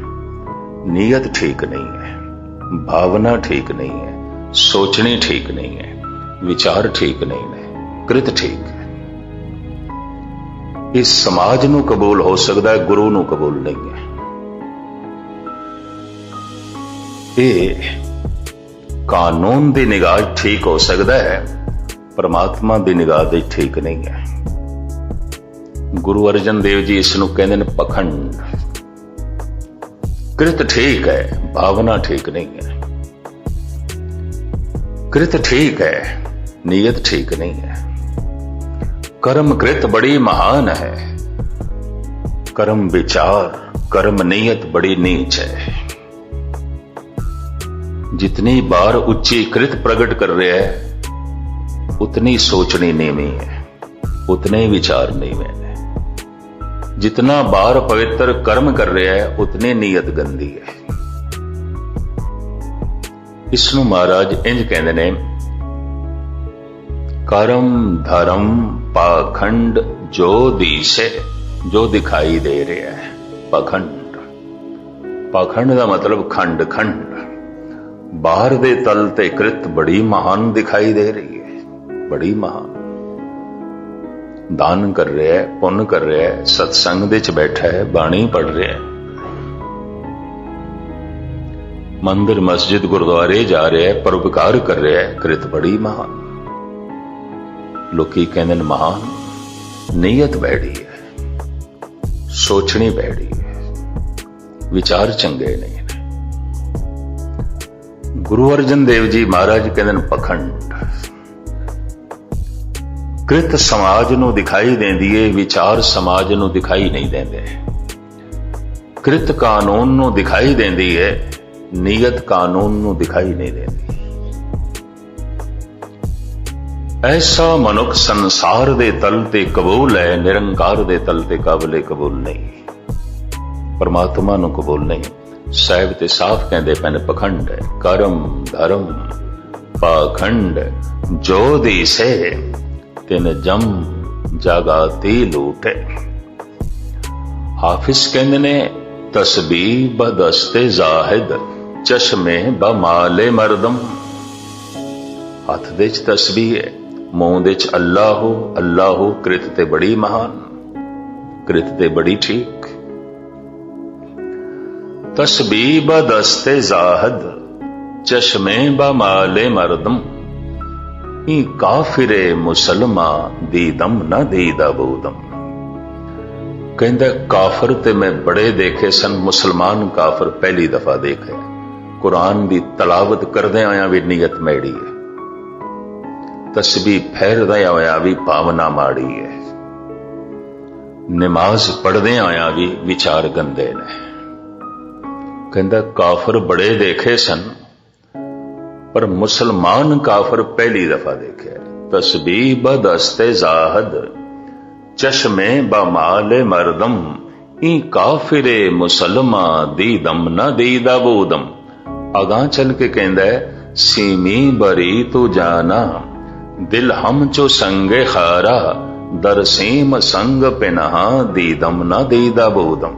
A: नीयत ठीक नहीं है, भावना ठीक नहीं है, सोचनी ठीक नहीं है, विचार ठीक नहीं है, कृत ठीक है। इस समाज नूं कबूल हो सकता है, गुरु नूं कबूल नहीं है। ये कानून की निगाह ठीक हो सकता है, परमात्मा की निगाह दे ठीक नहीं है। गुरु अर्जन देव जी इसनूं कहंदे ने पखंड। कृत ठीक है, भावना ठीक नहीं है। कृत ठीक है, नीयत ठीक नहीं है। कर्म कृत बड़ी महान है, कर्म विचार, कर्म नीयत बड़ी नीच है। जितनी बार उच्ची कृत प्रकट कर रहा है, उतनी सोचनी नीवी है, उतने विचार नीवे हैं। जितना बार पवित्र कर्म कर रहा है, उतनी नीयत गंदी है। इसनू महाराज इंज कहते ने, कर्म धर्म पाखंड जो दिसे, जो दिखाई दे रहा है। पाखंड, पाखंड का मतलब खंड खंड। बाहर दे तल ते कृत बड़ी महान दिखाई दे रही है, बड़ी महान। दान कर रहा है, पुण्य कर रहा है, सत्संग दे च बैठा है, बाणी पढ़ रहा है, मंदिर मस्जिद गुरुद्वारे जा रहा है, परोपकार कर रहा है, कृत बड़ी महान। लोकी कहंदे ने महान। नीयत बैठी है, सोचनी बैठी है, विचार चंगे नहीं ने। गुरु अर्जन देव जी महाराज कहंदे ने पखंड। कृत समाज नूं दिखाई देंदी है, विचार समाज नूं दिखाई नहीं देंदे। कृत कानून नूं दिखाई देंदी है, नीयत कानून नूं दिखाई नहीं देंदी। ऐसा मनुख संसार दे तल ते कबूल है, निरंकार दे तल ते काबले कबूल नहीं, परमात्मा नूं कबूल नहीं। साहिब ते साफ कहंदे पैने पखंड है। कर्म धर्म पाखंड जो दिसे, तिन जम जागाती लूटे। हाफिज कहंदे ने, तस्बीह बदस्ते जाहिद, चश्मे बमाले मरदम। हथ दे च तस्बीह है, मूंह दे च अल्लाह अल्लाह। कृत ते बड़ी महान, कृत ते बड़ी ठीक। तस्बीह बदस्ते जाहिद, चश्मे बमाले मरदम। ई काफिरे मुसलमा, दीदम न दीदा बूदम। कहंदा काफिर ते मैं बड़े देखे सन, मुसलमान काफिर पहली दफा देखे। कुरान की तलावत करदे आया भी नीयत मैड़ी है, तस्बीह फेरदे आया भी भावना माड़ी है, नमाज पढ़दे आया भी विचार गंदे ने। कहंदा काफिर बड़े देखे सन, पर मुसलमान काफिर पहली दफा देखे। तस्बीह बदस्ते जाहद, चश्मे बमाले मरदम। ई काफिरे मुसलमा, दीदम न दीदा बूदम। आगां चल के कहंदा है, सीमी बरी तू जाना, दिल हम चो संगे खारा, दर सीम संग पिनहा, दीदम न दीदा बोदम।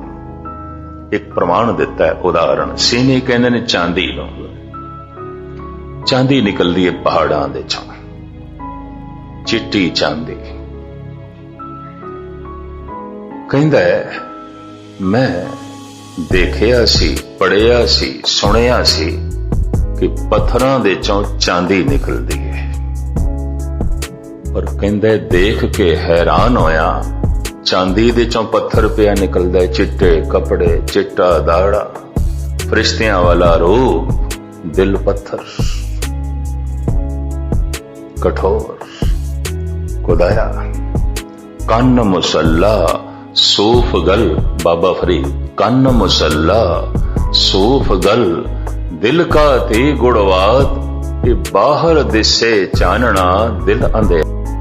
A: एक प्रमाण दिता है उदाहरण। सीमी कहते ने चांदी नूं। चांदी निकलदी है पहाड़ां दे चों, चिट्टी चांदी। कहंदा है मैं देखिया सी, पढ़िया सी, सुनिया सी कि पत्थरां दे चों चांदी निकलदी है, पर कहंदा देख के हैरान होया, चांदी दे चों पत्थर पिया निकलदा है, चिट्टे कपड़े, चिट्टा दाड़ा, फरिश्तियां वाला रूप, दिल पत्थर, कठोर, खुदाया। कन्न मुसल्ला सूफ गल, बाबा फरीद, कन्न मुसल्ला सूफ गल, दिल का थी गुड़वात, बाहर दिसे चानना, दिल अंधेरा।